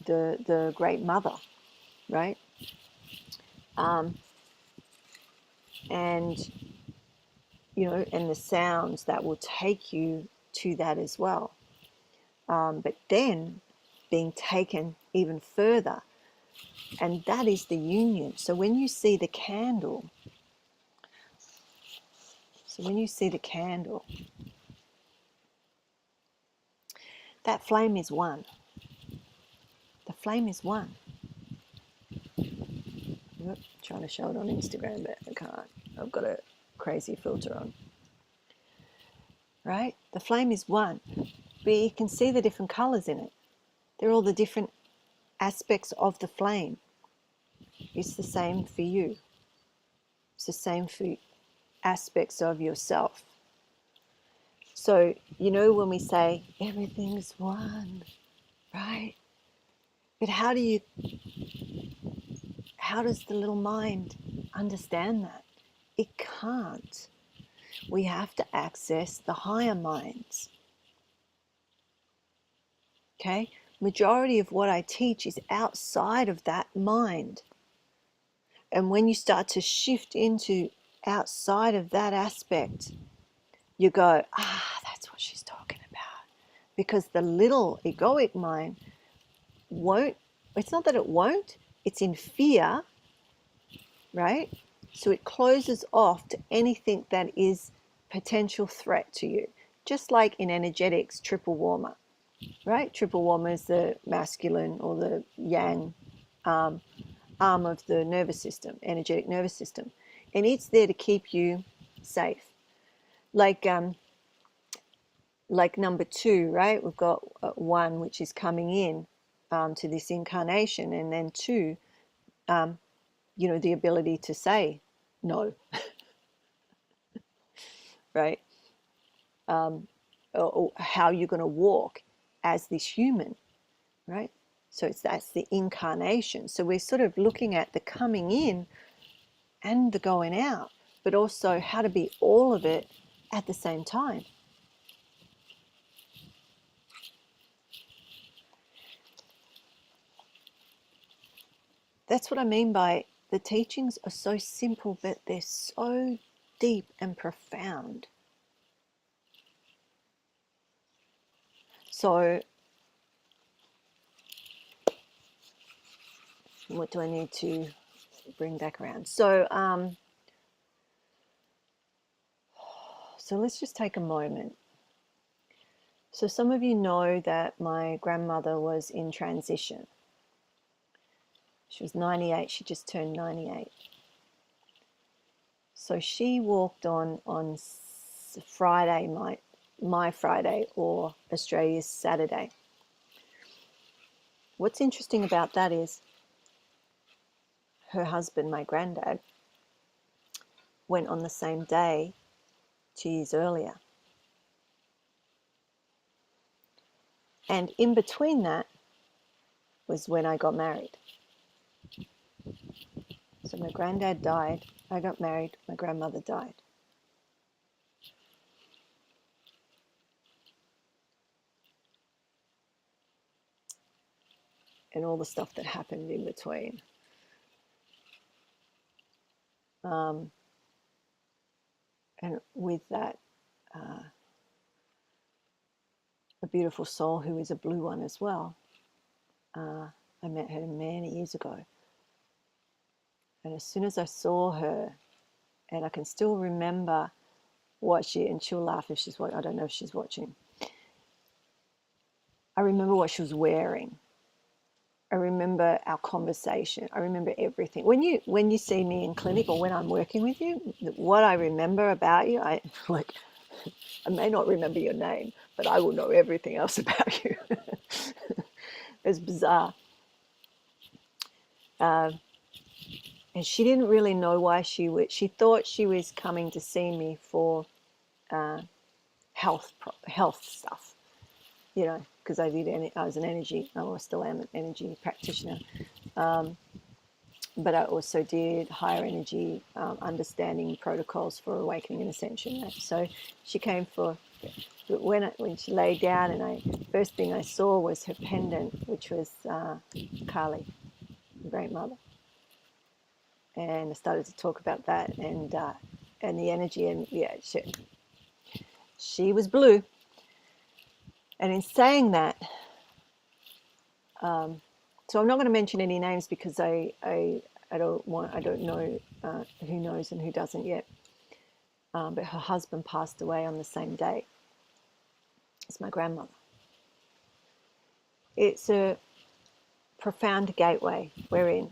the great mother, right? And and the sounds that will take you to that as well. But then being taken even further, and that is the union. So when you see the candle, That flame is one. The flame is one. Yep, trying to show it on Instagram, but I can't. I've got a crazy filter on. Right? The flame is one, but you can see the different colors in it. They're all the different aspects of the flame. It's the same for you. It's the same for aspects of yourself. So, you know, when we say everything's one, right? But how does the little mind understand that? It can't. We have to access the higher minds. Okay? Majority of what I teach is outside of that mind. And when you start to shift into outside of that aspect, you go, that's what she's talking about. Because the little egoic mind won't, it's not that it won't, it's in fear, right? So it closes off to anything that is potential threat to you. Just like in energetics, triple warmer, right? Triple warmer is the masculine or the yang arm of the nervous system, energetic nervous system. And it's there to keep you safe. Like number two, right? We've got one, which is coming in to this incarnation, and then two, you know, the ability to say no, right? Or how you're going to walk as this human, right? So that's the incarnation. So we're sort of looking at the coming in and the going out, but also how to be all of it at the same time. That's what I mean by the teachings are so simple, but they're so deep and profound. So what do I need to bring back around? So let's just take a moment. So some of you know that my grandmother was in transition. She was 98, she just turned 98. So she walked on Friday, my Friday, or Australia's Saturday. What's interesting about that is her husband, my granddad, went on the same day 2 years earlier. And in between that was when I got married. So my granddad died, I got married, my grandmother died. And all the stuff that happened in between. And with that, a beautiful soul who is a blue one as well. I met her many years ago. And as soon as I saw her, and I can still remember and she'll laugh if she's watching, I don't know if she's watching. I remember what she was wearing. I remember our conversation. I remember everything. When you see me in clinic or when I'm working with you, what I remember about you, I may not remember your name, but I will know everything else about you. It's bizarre. And she didn't really know why she thought she was coming to see me for health stuff, you know, because I was I still am an energy practitioner. But I also did higher energy understanding protocols for awakening and ascension. Right? So she came for, when she lay down, and first thing I saw was her pendant, which was Kali, the Great Mother. And I started to talk about that and the energy, and yeah, she was blue. And in saying that, so I'm not going to mention any names because I don't know who knows and who doesn't yet. But her husband passed away on the same day as my grandmother. It's a profound gateway we're in.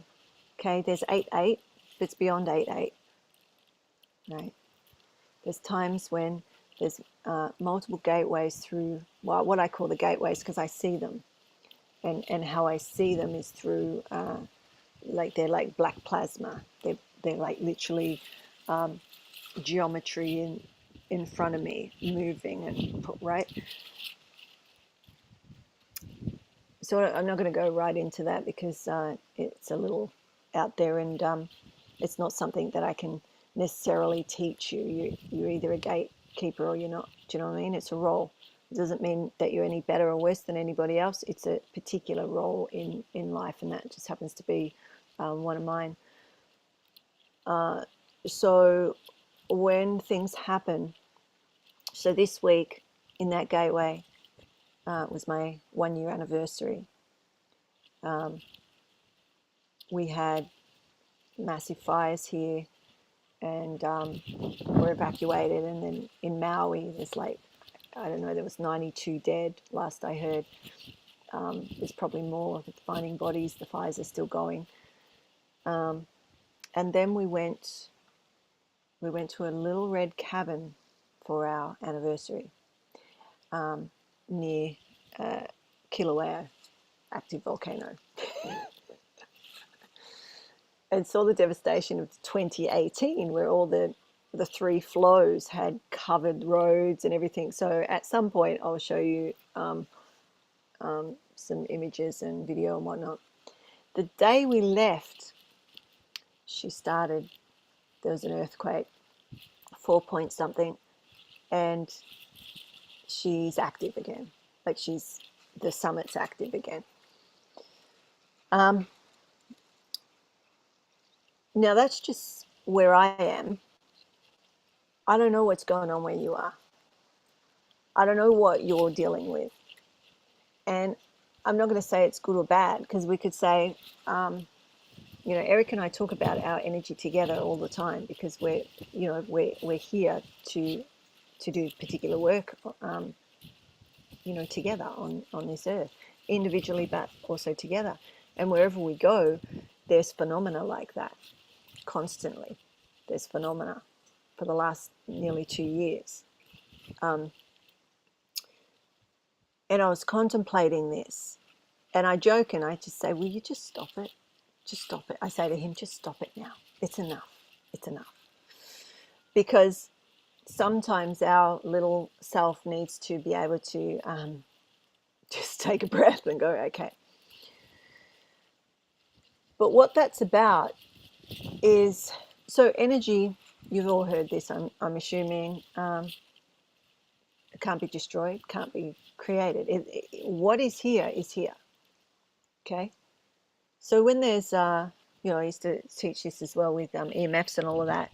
Okay, there's 8-8, but it's beyond 8-8, right? There's times when there's multiple gateways through, well, what I call the gateways, because I see them. And how I see them is through, like, they're like black plasma. They're like literally geometry in front of me, moving and right. So I'm not going to go right into that because it's a little out there, and it's not something that I can necessarily teach you. You're either a gatekeeper or you're not. Do you know what I mean? It's a role. It doesn't mean that you're any better or worse than anybody else. It's a particular role in life, and that just happens to be one of mine. So when things happen, so this week in that gateway was my 1 year anniversary. We had massive fires here, and were evacuated. And then in Maui, there's like, I don't know, there was 92 dead last I heard. There's probably more finding bodies. The fires are still going. And then we went to a little red cabin for our anniversary near Kilauea, active volcano. And saw the devastation of 2018, where all the three flows had covered roads and everything. So at some point, I'll show you some images and video and whatnot. The day we left, there was an earthquake, 4 point something, and she's active again. Like the summit's active again. Now that's just where I am. I don't know what's going on where you are. I don't know what you're dealing with. And I'm not going to say it's good or bad, because we could say, Eric and I talk about our energy together all the time, because we're here to do particular work, together on this earth, individually, but also together. And wherever we go, there's phenomena like that constantly. There's phenomena for the last nearly 2 years. And I was contemplating this, and I joke and I just say, will you just stop it? Just stop it. I say to him, just stop it now. It's enough. It's enough. Because sometimes our little self needs to be able to just take a breath and go, okay. But what that's about is, so energy, you've all heard this, I'm assuming, it can't be destroyed, can't be created. What is here is here. Okay? So when there's, I used to teach this as well with EMFs and all of that.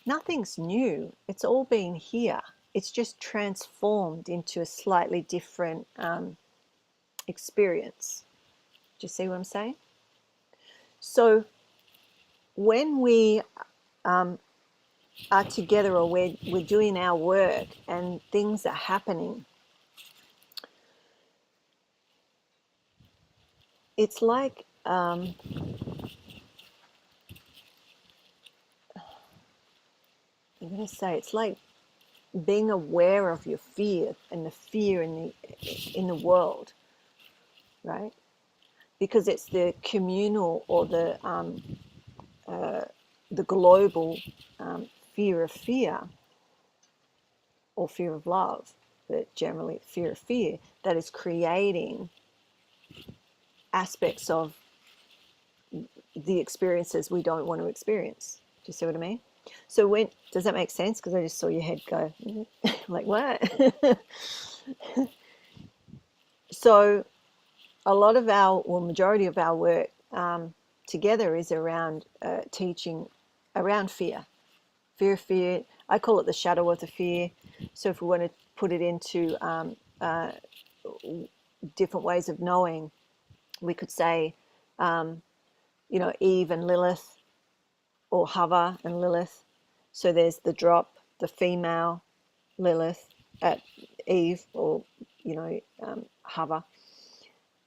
Nothing's new. It's all been here. It's just transformed into a slightly different experience. Do you see what I'm saying? So when we are together, or we're doing our work and things are happening, it's like I'm going to say, it's like being aware of your fear and the fear in the world, right? Because it's the communal or the global fear of fear, or fear of love, but generally fear of fear, that is creating aspects of the experiences we don't want to experience. Do you see what I mean? So does that make sense? Because I just saw your head go, like, what? So a lot of majority of our work together is around teaching around fear. Fear. I call it the shadow of the fear. So if we want to put it into different ways of knowing, we could say, Eve and Lilith, or Hava and Lilith. So there's the drop, the female Lilith, Eve, or Hava.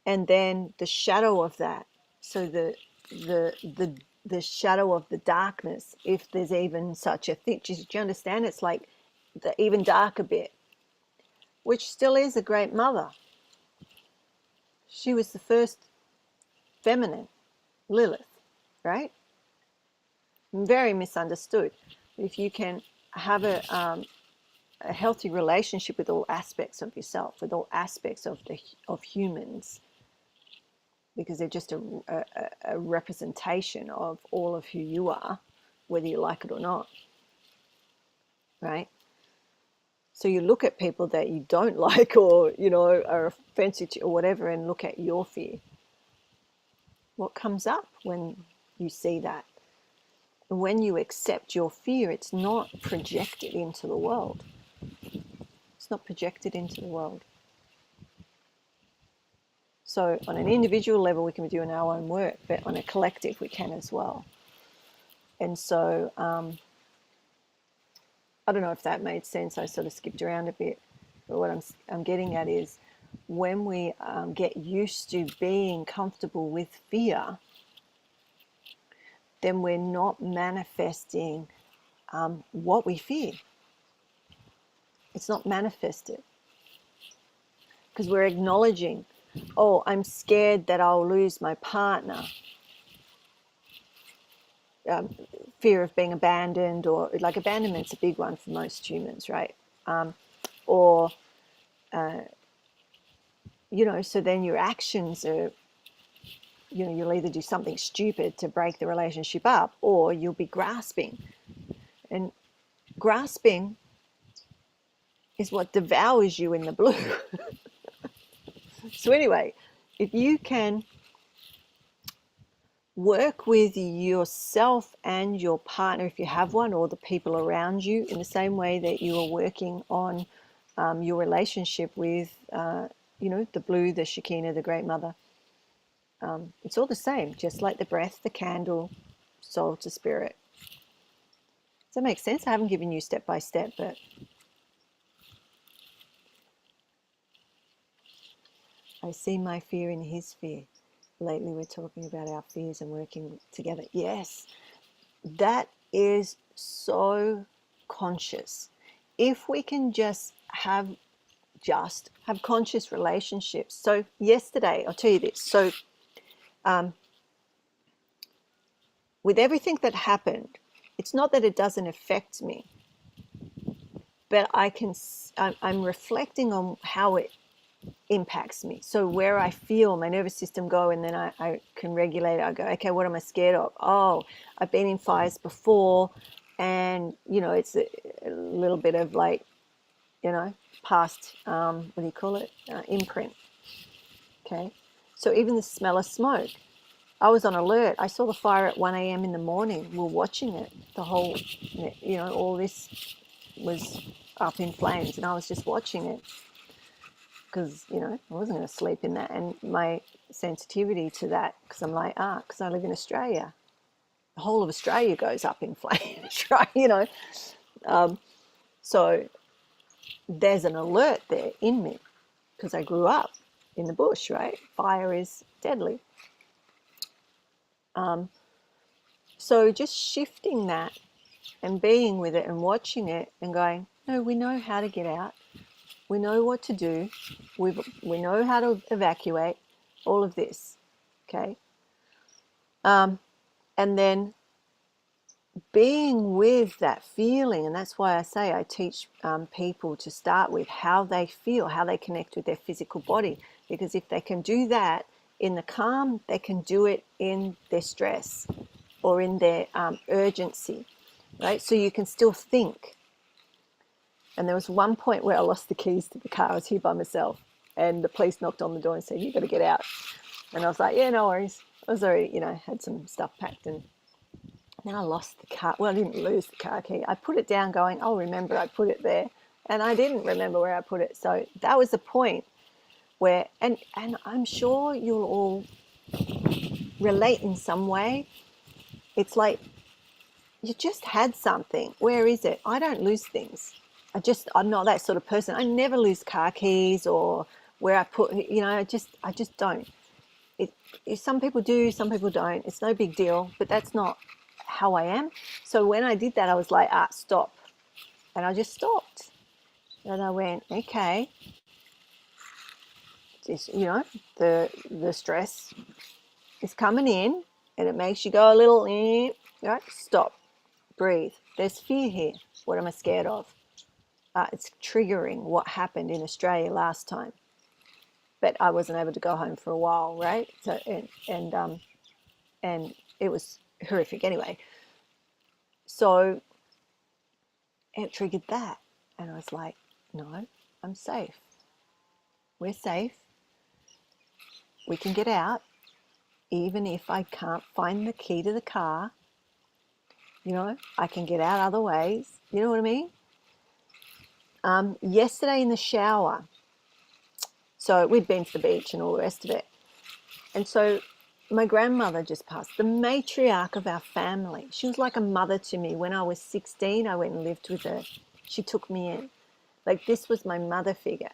and then the shadow of that. So the shadow of the darkness, if there's even such a thing. Do you understand? It's like the even darker bit, which still is a great mother. She was the first feminine, Lilith, right? Very misunderstood. If you can have a healthy relationship with all aspects of yourself, with all aspects of humans, because they're just a representation of all of who you are, whether you like it or not, right? So you look at people that you don't like, or are offensive to, or whatever, and look at your fear. What comes up when you see that? And when you accept your fear, it's not projected into the world. It's not projected into the world. So on an individual level, we can be doing our own work, but on a collective, we can as well. And so I don't know if that made sense. I sort of skipped around a bit. But what I'm getting at is when we get used to being comfortable with fear, then we're not manifesting what we fear. It's not manifested. Because we're acknowledging, oh, I'm scared that I'll lose my partner. Fear of being abandoned, or like abandonment's a big one for most humans, right? So then your actions are, you'll either do something stupid to break the relationship up, or you'll be grasping. And grasping is what devours you in the blue. So anyway, if you can work with yourself and your partner, if you have one, or the people around you, in the same way that you are working on your relationship with, the blue, the Shekinah, the Great Mother. It's all the same, just like the breath, the candle, soul to spirit. Does that make sense? I haven't given you step by step, but I see my fear in his fear. Lately we're talking about our fears and working together. Yes, that is so conscious. If we can just have conscious relationships. So yesterday, I'll tell you this. So with everything that happened, it's not that it doesn't affect me, but I'm reflecting on how it impacts me. So where I feel my nervous system go, and then I can regulate it. I go, okay, what am I scared of? Oh, I've been in fires before, and it's a little bit of like, past, what do you call it? Imprint. Okay. So even the smell of smoke, I was on alert. I saw the fire at 1 a.m. in the morning. We're watching it. The whole, all this was up in flames, and I was just watching it because, I wasn't going to sleep in that. And my sensitivity to that, because I'm like, because I live in Australia. The whole of Australia goes up in flames, right? So there's an alert there in me because I grew up in the bush, right? Fire is deadly. So just shifting that and being with it and watching it and going, no, we know how to get out. We know what to do. We know how to evacuate, all of this, okay? And then being with that feeling, and that's why I say I teach people to start with how they feel, how they connect with their physical body, because if they can do that in the calm, they can do it in their stress or in their urgency, right? So you can still think. And there was one point where I lost the keys to the car. I was here by myself, and the police knocked on the door and said, "You've got to get out." And I was like, "Yeah, no worries." I was already, had some stuff packed, and then I lost the car. Well, I didn't lose the car key. I put it down going, "I'll remember I put it there." And I didn't remember where I put it. So that was the point where, and I'm sure you'll all relate in some way. It's like, you just had something. Where is it? I don't lose things. I'm not that sort of person. I never lose car keys or where I put, I just don't. Some people do, some people don't. It's no big deal, but that's not how I am. So when I did that, I was like, stop. And I just stopped. And I went, okay, just, the stress is coming in and it makes you go a little, right? Stop, breathe. There's fear here. What am I scared of? It's triggering what happened in Australia last time. But I wasn't able to go home for a while, right? So and it was horrific anyway. So it triggered that, and I was like, no, I'm safe. We're safe. We can get out, even if I can't find the key to the car. I can get out other ways. You know what I mean? Yesterday in the shower, so we'd been to the beach and all the rest of it, and so my grandmother just passed, the matriarch of our family. She was like a mother to me. When I was 16, I went and lived with her. She took me in. Like, this was my mother figure.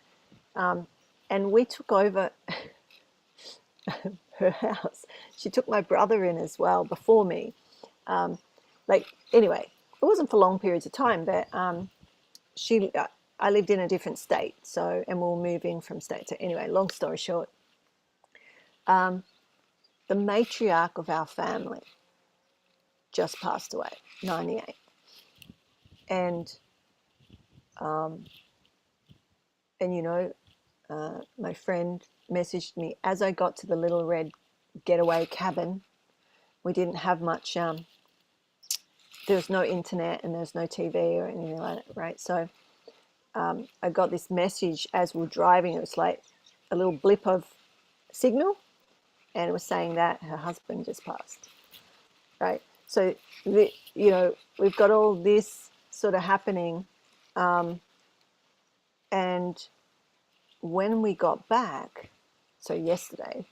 And we took over her house. She took my brother in as well before me. Anyway, it wasn't for long periods of time, but I lived in a different state. So, and we'll move in from state to, anyway, long story short, the matriarch of our family just passed away, 98. And my friend messaged me as I got to the little red getaway cabin. We didn't have much, there was no internet and there was no TV or anything like that, right? So I got this message as we were driving. It was like a little blip of signal, and it was saying that her husband just passed, right? So, we've got all this sort of happening. And when we got back, so yesterday,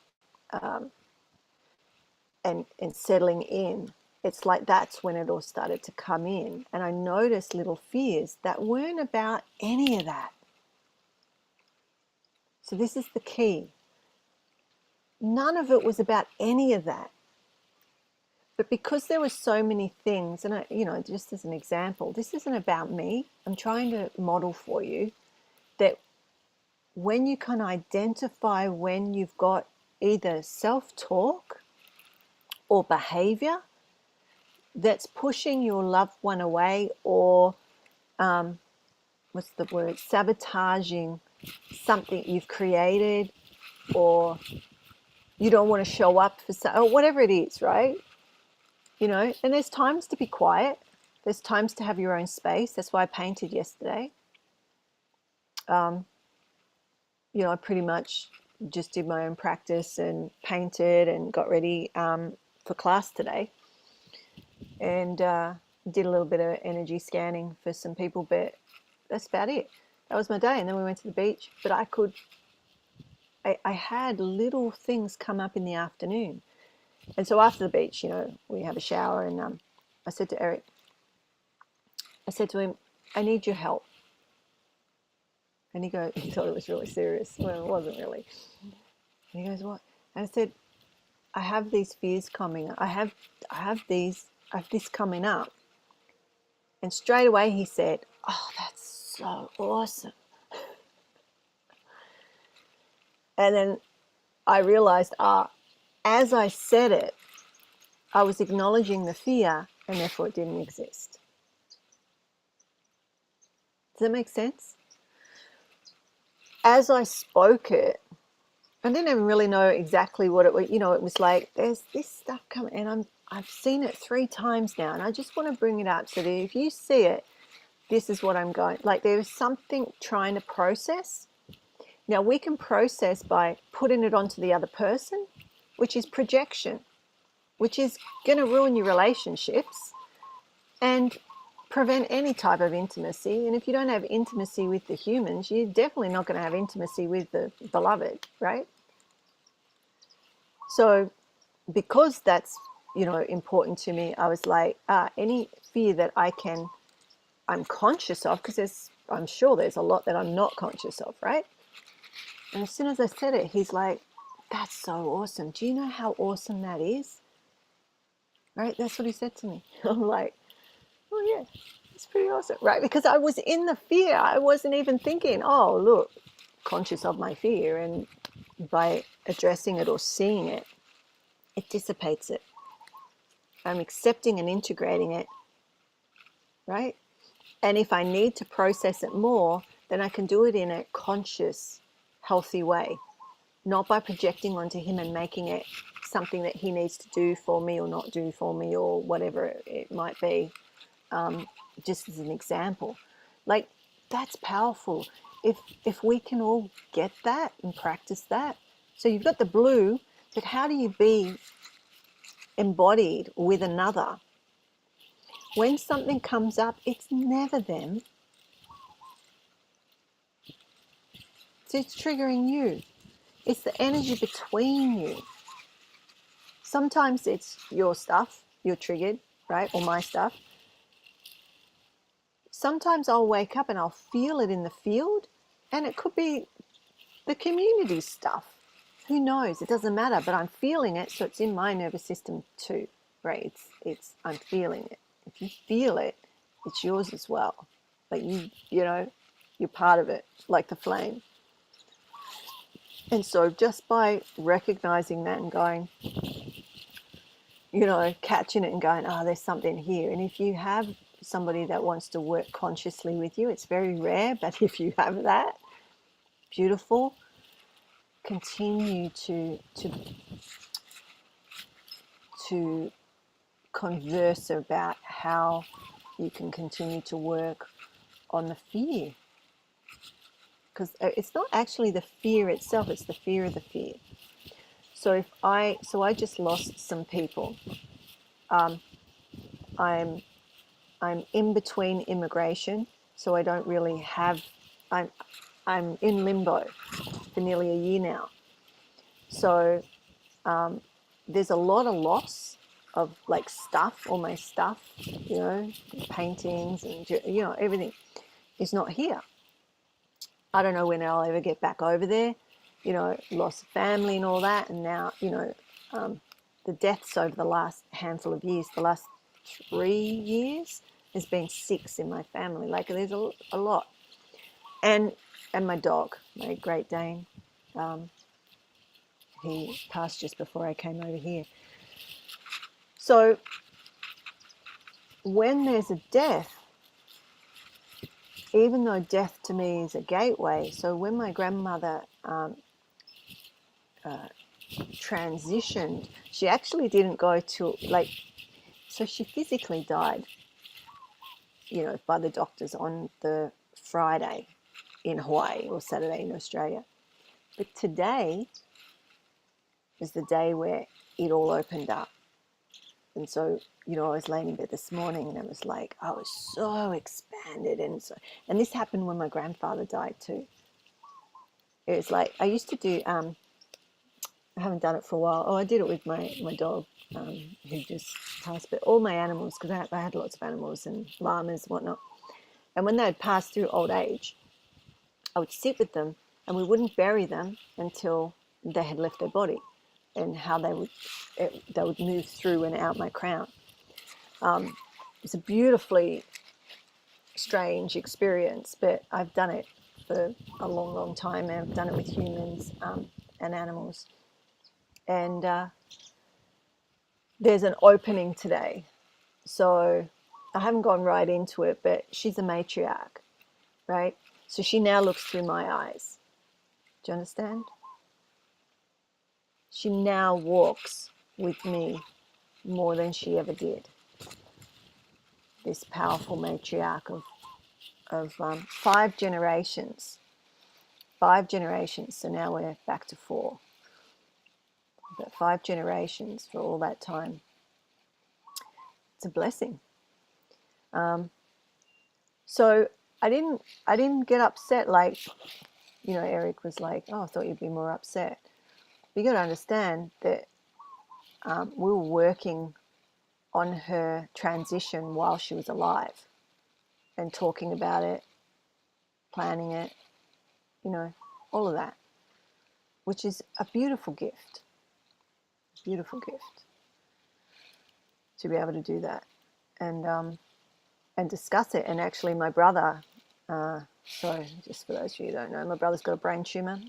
and settling in, it's like that's when it all started to come in. And I noticed little fears that weren't about any of that. So this is the key. None of it was about any of that. But because there were so many things, and just as an example, this isn't about me. I'm trying to model for you that when you can identify when you've got either self-talk or behavior that's pushing your loved one away, or sabotaging something you've created, or you don't want to show up for or whatever it is, right? And there's times to be quiet. There's times to have your own space. That's why I painted yesterday. I pretty much just did my own practice and painted and got ready for class today, and did a little bit of energy scanning for some people, but that's about it. That was my day. And then we went to the beach, but I had little things come up in the afternoon. And so after the beach, we have a shower, and I said to Eric, I said to him, I need your help. And he thought it was really serious. Well, it wasn't really. And he goes, what? And I said, I have these fears coming up. I have this coming up. And straight away he said, oh, that's so awesome. And then I realized, as I said it, I was acknowledging the fear, and therefore it didn't exist. Does that make sense? As I spoke it, I didn't even really know exactly what it was. It was like, there's this stuff coming, and I've seen it 3 times now, and I just want to bring it up so that if you see it, this is what I'm going, like there's something trying to process. Now we can process by putting it onto the other person, which is projection, which is going to ruin your relationships and prevent any type of intimacy. And if you don't have intimacy with the humans, you're definitely not going to have intimacy with the beloved, right? So because that's, important to me, I was like, any fear that I'm conscious of, because I'm sure there's a lot that I'm not conscious of, right? And as soon as I said it, he's like, that's so awesome. Do you know how awesome that is? Right? That's what he said to me. I'm like, oh, yeah, it's pretty awesome. Right? Because I was in the fear. I wasn't even thinking, oh, look, conscious of my fear. And by addressing it or seeing it, it dissipates it. I'm accepting and integrating it. Right? And if I need to process it more, then I can do it in a conscious, healthy way, not by projecting onto him and making it something that he needs to do for me or not do for me or whatever it might be, just as an example. Like, that's powerful. If we can all get that and practice that. So you've got the blue, but how do you be embodied with another? When something comes up, it's never them. So it's triggering you. It's the energy between you. Sometimes it's your stuff, you're triggered, right? Or my stuff. Sometimes I'll wake up and I'll feel it in the field, and it could be the community stuff. Who knows? It doesn't matter, but I'm feeling it, so it's in my nervous system too, right? I'm feeling it. If you feel it, it's yours as well. Like you know, you're part of it, like the flame. And so just by recognizing that and going, catching it and going, oh, there's something here. And if you have somebody that wants to work consciously with you, it's very rare, but if you have that, beautiful. Continue to converse about how you can continue to work on the fear. Because it's not actually the fear itself, it's the fear of the fear. So I just lost some people. I'm in between immigration, so I don't really have. I'm in limbo for nearly a year now. So there's a lot of loss of like stuff, all my stuff, paintings and everything is not here. I don't know when I'll ever get back over there. Loss of family and all that, and now the deaths over the last handful of years, the last 3 years, there's been 6 in my family. Like there's a lot, and my dog, my Great Dane, he passed just before I came over here. So when there's a death, even though death to me is a gateway, so when my grandmother transitioned, she actually didn't go to so she physically died, by the doctors on the Friday in Hawaii or Saturday in Australia. But today is the day where it all opened up. And so, I was laying in bed this morning and it was like, I was so expanded. And this happened when my grandfather died too. It was like, I used to do, I haven't done it for a while. Oh, I did it with my dog who just passed, but all my animals, because I had lots of animals and llamas and whatnot. And when they had passed through old age, I would sit with them and we wouldn't bury them until they had left their body, and how they would move through and out my crown. It's a beautifully strange experience, but I've done it for a long, long time, and I've done it with humans and animals. And there's an opening today. So I haven't gone right into it, but she's a matriarch, right? So she now looks through my eyes. Do you understand? She now walks with me more than she ever did. This powerful matriarch of 5 generations. 5 generations. So now we're back to 4. But 5 generations for all that time. It's a blessing. So I didn't get upset like, Eric was like, oh, I thought you'd be more upset. But you got to understand that we were working on her transition while she was alive and talking about it, planning it, all of that. which is a beautiful gift to be able to do that and discuss it. And actually my brother, so just for those of you who don't know, my brother's got a brain tumor,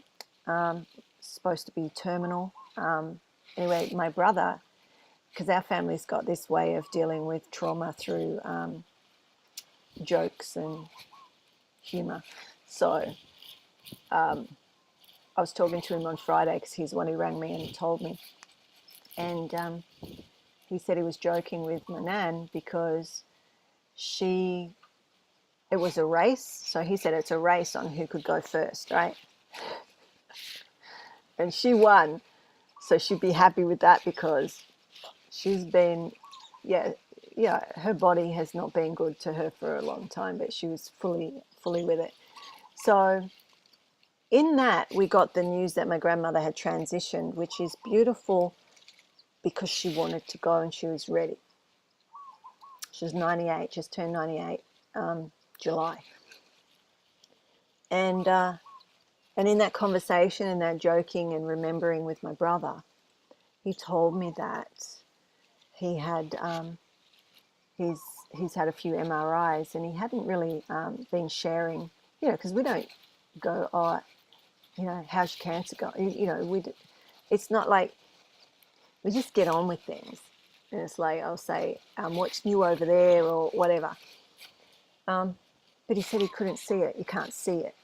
supposed to be terminal. Anyway, my brother, because our family's got this way of dealing with trauma through jokes and humor. So I was talking to him on Friday because he's the one who rang me and told me. And he said he was joking with my nan because it was a race. So he said it's a race on who could go first, right? And she won. So she'd be happy with that because she's been, her body has not been good to her for a long time, but she was fully with it. So in that, we got the news that my grandmother had transitioned, which is beautiful because she wanted to go and she was ready. She was 98, just turned 98, July. And in that conversation and that joking and remembering with my brother, he told me that he had he's had a few MRIs and he hadn't really been sharing, because we don't go, oh, how's your cancer going? It's not like we just get on with things. And it's like I'll say, what's new over there or whatever. But he said he couldn't see it. You can't see it.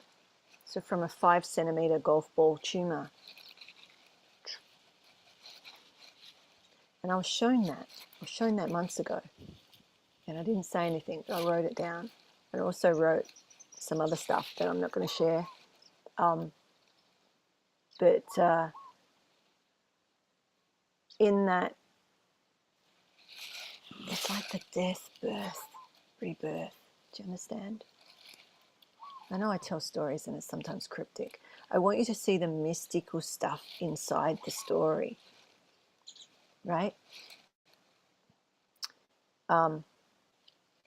So from a 5 centimeter golf ball tumor. And I was shown that months ago. And I didn't say anything. I wrote it down. I also wrote some other stuff that I'm not going to share. But in that, it's like the death, birth, rebirth. Do you understand? I know I tell stories and it's sometimes cryptic. I want you to see the mystical stuff inside the story, right?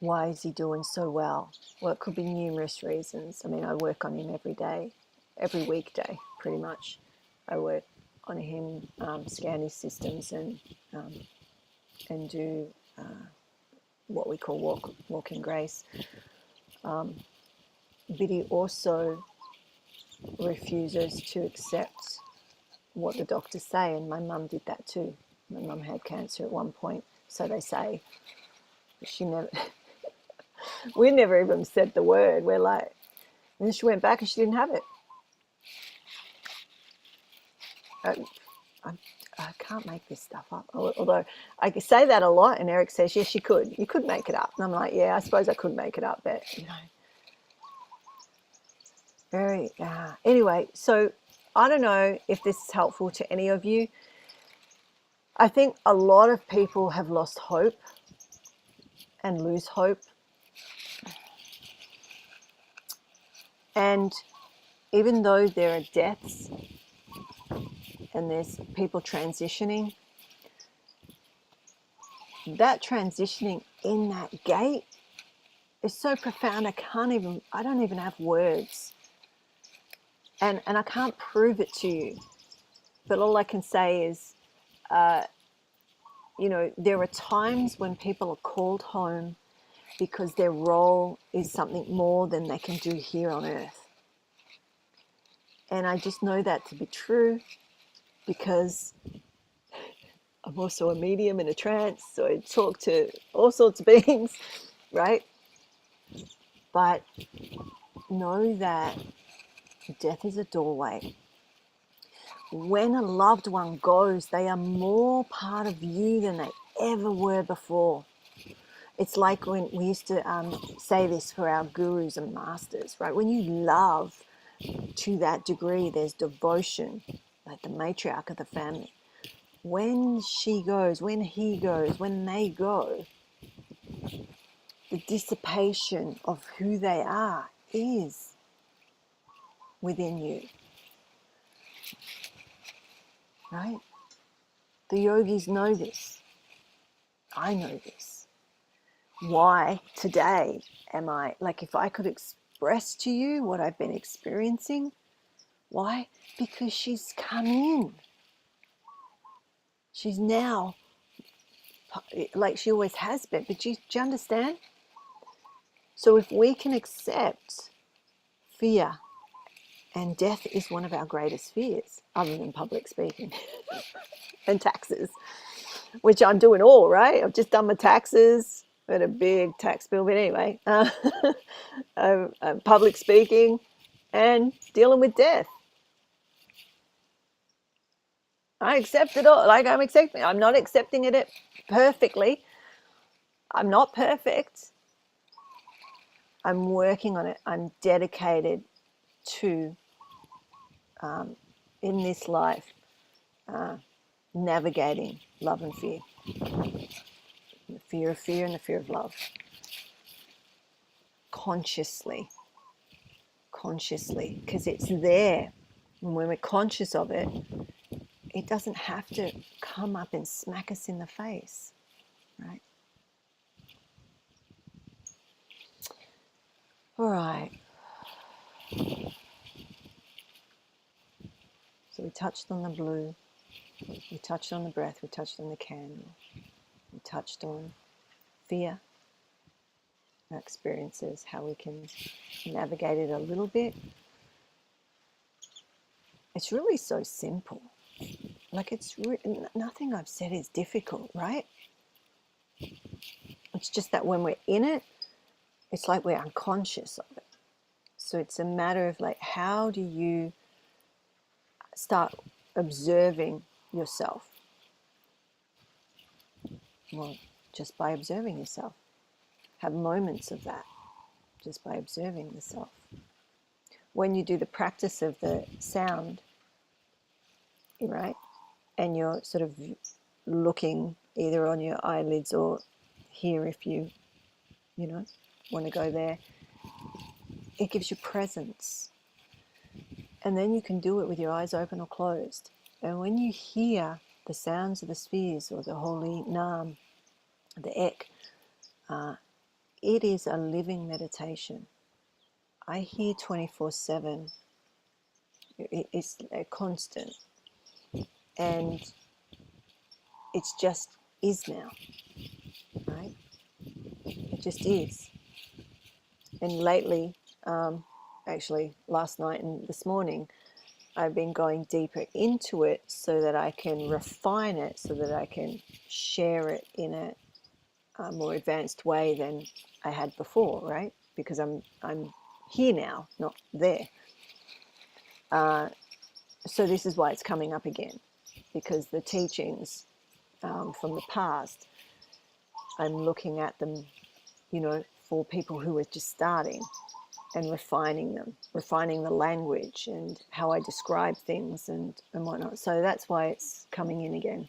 Why is he doing so well? Well, it could be numerous reasons. I mean, I work on him every day, every weekday, pretty much. I work on him, scan his systems and do what we call walk in grace. But he also refuses to accept what the doctors say, and my mum did that too. My mum had cancer at one point, so they say. She never, we never even said the word. We're like, and then she went back and she didn't have it. I can't make this stuff up. Although I say that a lot, and Eric says, yes, you could make it up. And I'm like, yeah, I suppose I could make it up, but very, anyway, so I don't know if this is helpful to any of you. I think a lot of people have lost hope and lose hope. And even though there are deaths and there's people transitioning, that transitioning in that gate is so profound. I don't even have words. And I can't prove it to you. But all I can say is, there are times when people are called home because their role is something more than they can do here on earth. And I just know that to be true because I'm also a medium in a trance, so I talk to all sorts of beings, right? But know that death is a doorway. When a loved one goes, they are more part of you than they ever were before. It's like when we used to say this for our gurus and masters, right? When you love to that degree, there's devotion, like the matriarch of the family. When she goes, when he goes, when they go, the dissipation of who they are is within you, right? The yogis know this. I know this. Why today am I, like if I could express to you what I've been experiencing, Why? Because she's come in. She's now, like she always has been, but do you understand? So if we can accept fear, and death is one of our greatest fears, other than public speaking and taxes, which I'm doing all, right? I've just done my taxes, had a big tax bill, but anyway, public speaking and dealing with death. I accept it all. Like I'm not accepting it perfectly. I'm not perfect. I'm working on it. I'm dedicated to, in this life, navigating love and fear. The fear of fear and the fear of love. Consciously, because it's there. And when we're conscious of it, it doesn't have to come up and smack us in the face, right? All right. So we touched on the blue, we touched on the breath, we touched on the candle, we touched on fear, our experiences, how we can navigate it a little bit. It's really so simple. Like nothing I've said is difficult, right? It's just that when we're in it, it's like we're unconscious of it. So it's a matter of like, how do you start observing yourself? Well, just by observing yourself. Have moments of that, just by observing yourself. When you do the practice of the sound, right, and you're sort of looking either on your eyelids or here if you want to go there, it gives you presence. And then you can do it with your eyes open or closed. And when you hear the sounds of the spheres or the holy Nam, the Ek, it is a living meditation. I hear 24/7. It's a constant. And it's just is now, right? It just is. And lately, actually last night and this morning, I've been going deeper into it so that I can refine it, so that I can share it in a more advanced way than I had before, right? Because I'm here now, not there. So this is why it's coming up again, because the teachings from the past, I'm looking at them, for people who are just starting, and refining them, refining the language and how I describe things and whatnot. So that's why it's coming in again.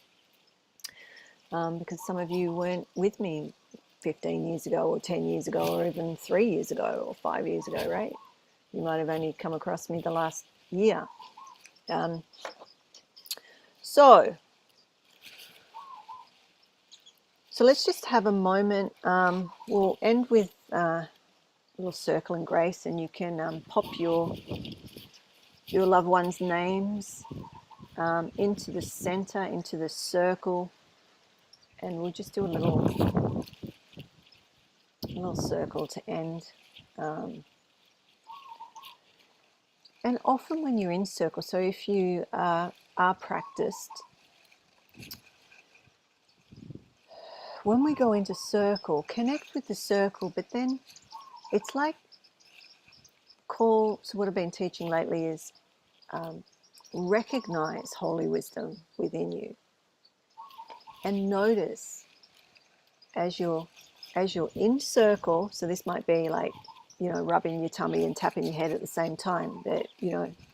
Because some of you weren't with me 15 years ago or 10 years ago or even 3 years ago or 5 years ago, right? You might have only come across me the last year. So let's just have a moment. We'll end with a little circle and grace, and you can pop your loved ones' names into the center, into the circle, and we'll just do a little circle to end. And often when you're in circle, so if you are practiced, when we go into circle, connect with the circle, but then it's like so what I've been teaching lately is recognize holy wisdom within you, and notice as you're in circle. So this might be like, rubbing your tummy and tapping your head at the same time. That,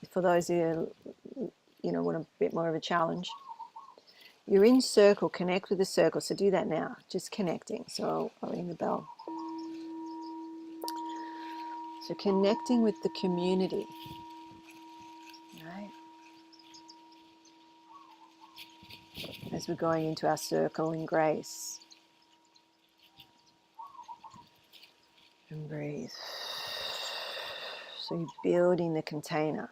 for those who, want a bit more of a challenge, you're in circle, connect with the circle. So do that now, just connecting. So I'll ring the bell. So connecting with the community, right? As we're going into our circle in grace. And breathe. So you're building the container.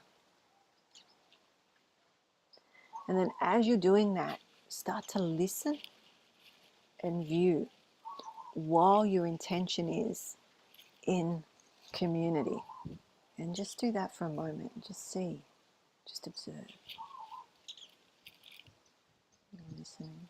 And then as you're doing that, start to listen and view while your intention is in community. And just do that for a moment. Just see, just observe. You're listening.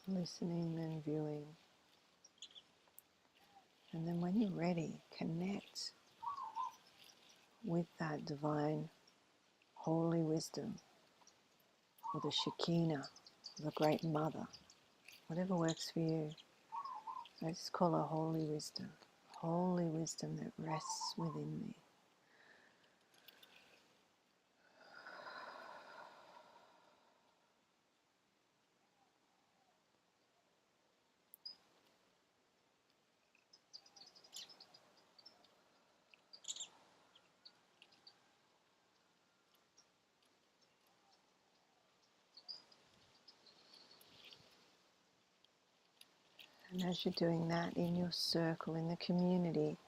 Listening and viewing. And then when you're ready, connect with that divine, holy wisdom, or the Shekinah, the Great Mother, whatever works for you. I just call her holy wisdom that rests within me. And as you're doing that in your circle, in the community,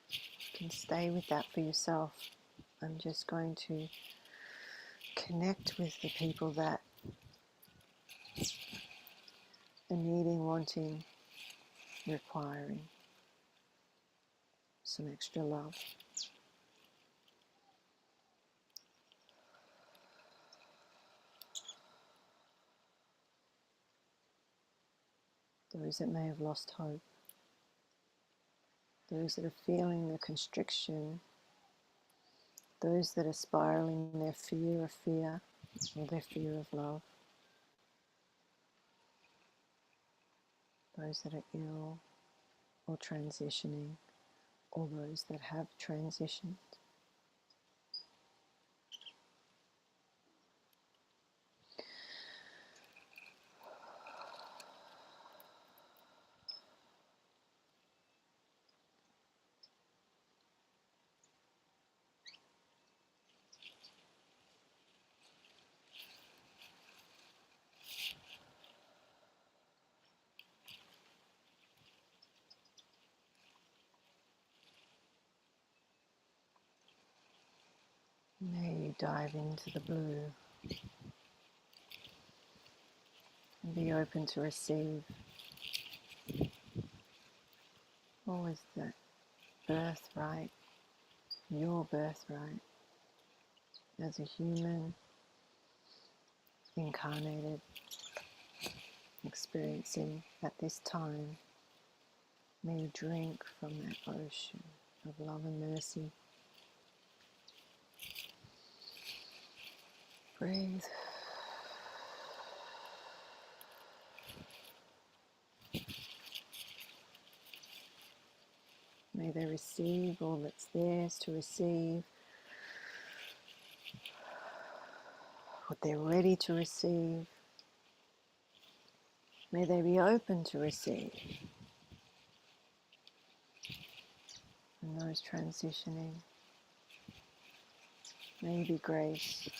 you can stay with that for yourself. I'm just going to connect with the people that are needing, wanting, requiring some extra love. Those that may have lost hope. Those that are feeling the constriction. Those that are spiraling their fear of fear or their fear of love. Those that are ill or transitioning, or those that have transitioned. May you dive into the blue and be open to receive always that birthright, your birthright as a human incarnated, experiencing at this time. May you drink from that ocean of love and mercy. Breathe. May they receive all that's theirs to receive, what they're ready to receive. May they be open to receive. And those transitioning, may you be graced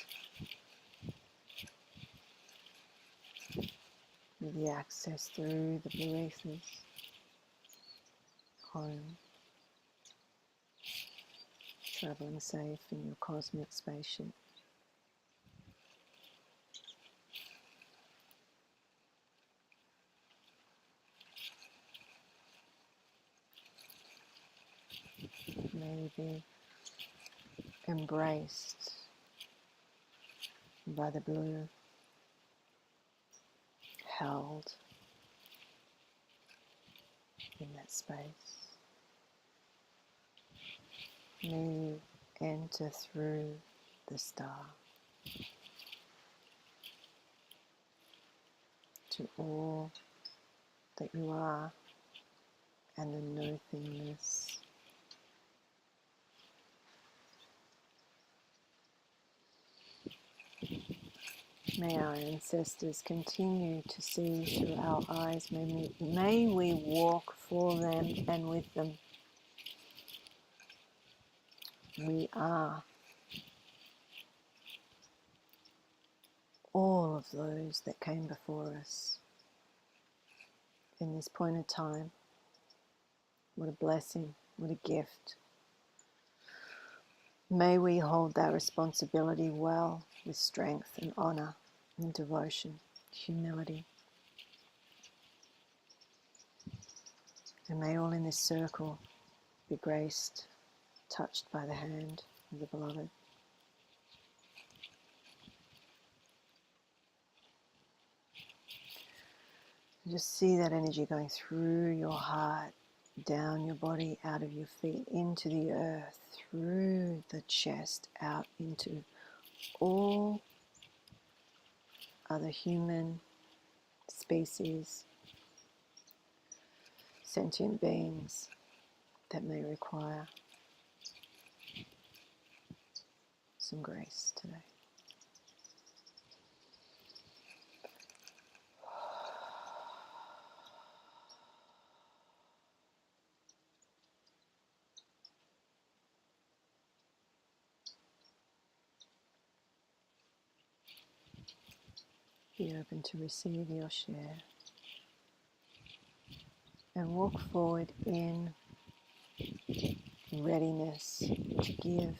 with the access through the blue ethers home, traveling safe in your cosmic spaceship. May you be embraced by the blue, held in that space. May you enter through the star to all that you are and the nothingness May our ancestors continue to see through our eyes. May we walk for them and with them. We are all of those that came before us in this point of time. What a blessing, what a gift. May we hold that responsibility well with strength and honor and devotion, humility. And may all in this circle be graced, touched by the hand of the beloved. Just see that energy going through your heart, down your body, out of your feet, into the earth, through the chest, out into all other human species, sentient beings that may require some grace today. Be open to receive your share and walk forward in readiness to give,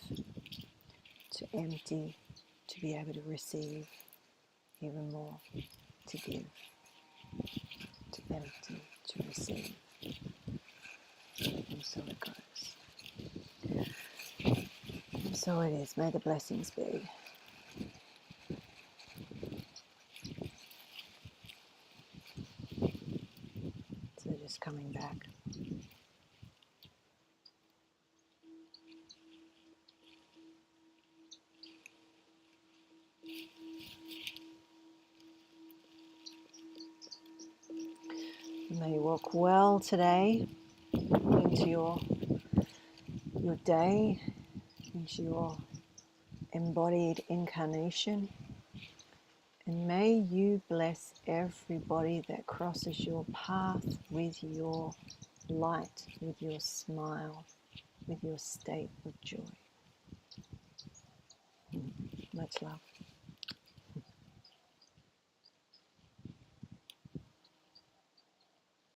to empty, to be able to receive even more, to give, to empty, to receive. And so it goes. And so it is. May the blessings be. So just coming back. May you walk well today into your day, into your embodied incarnation. And may you bless everybody that crosses your path with your light, with your smile, with your state of joy. Much love.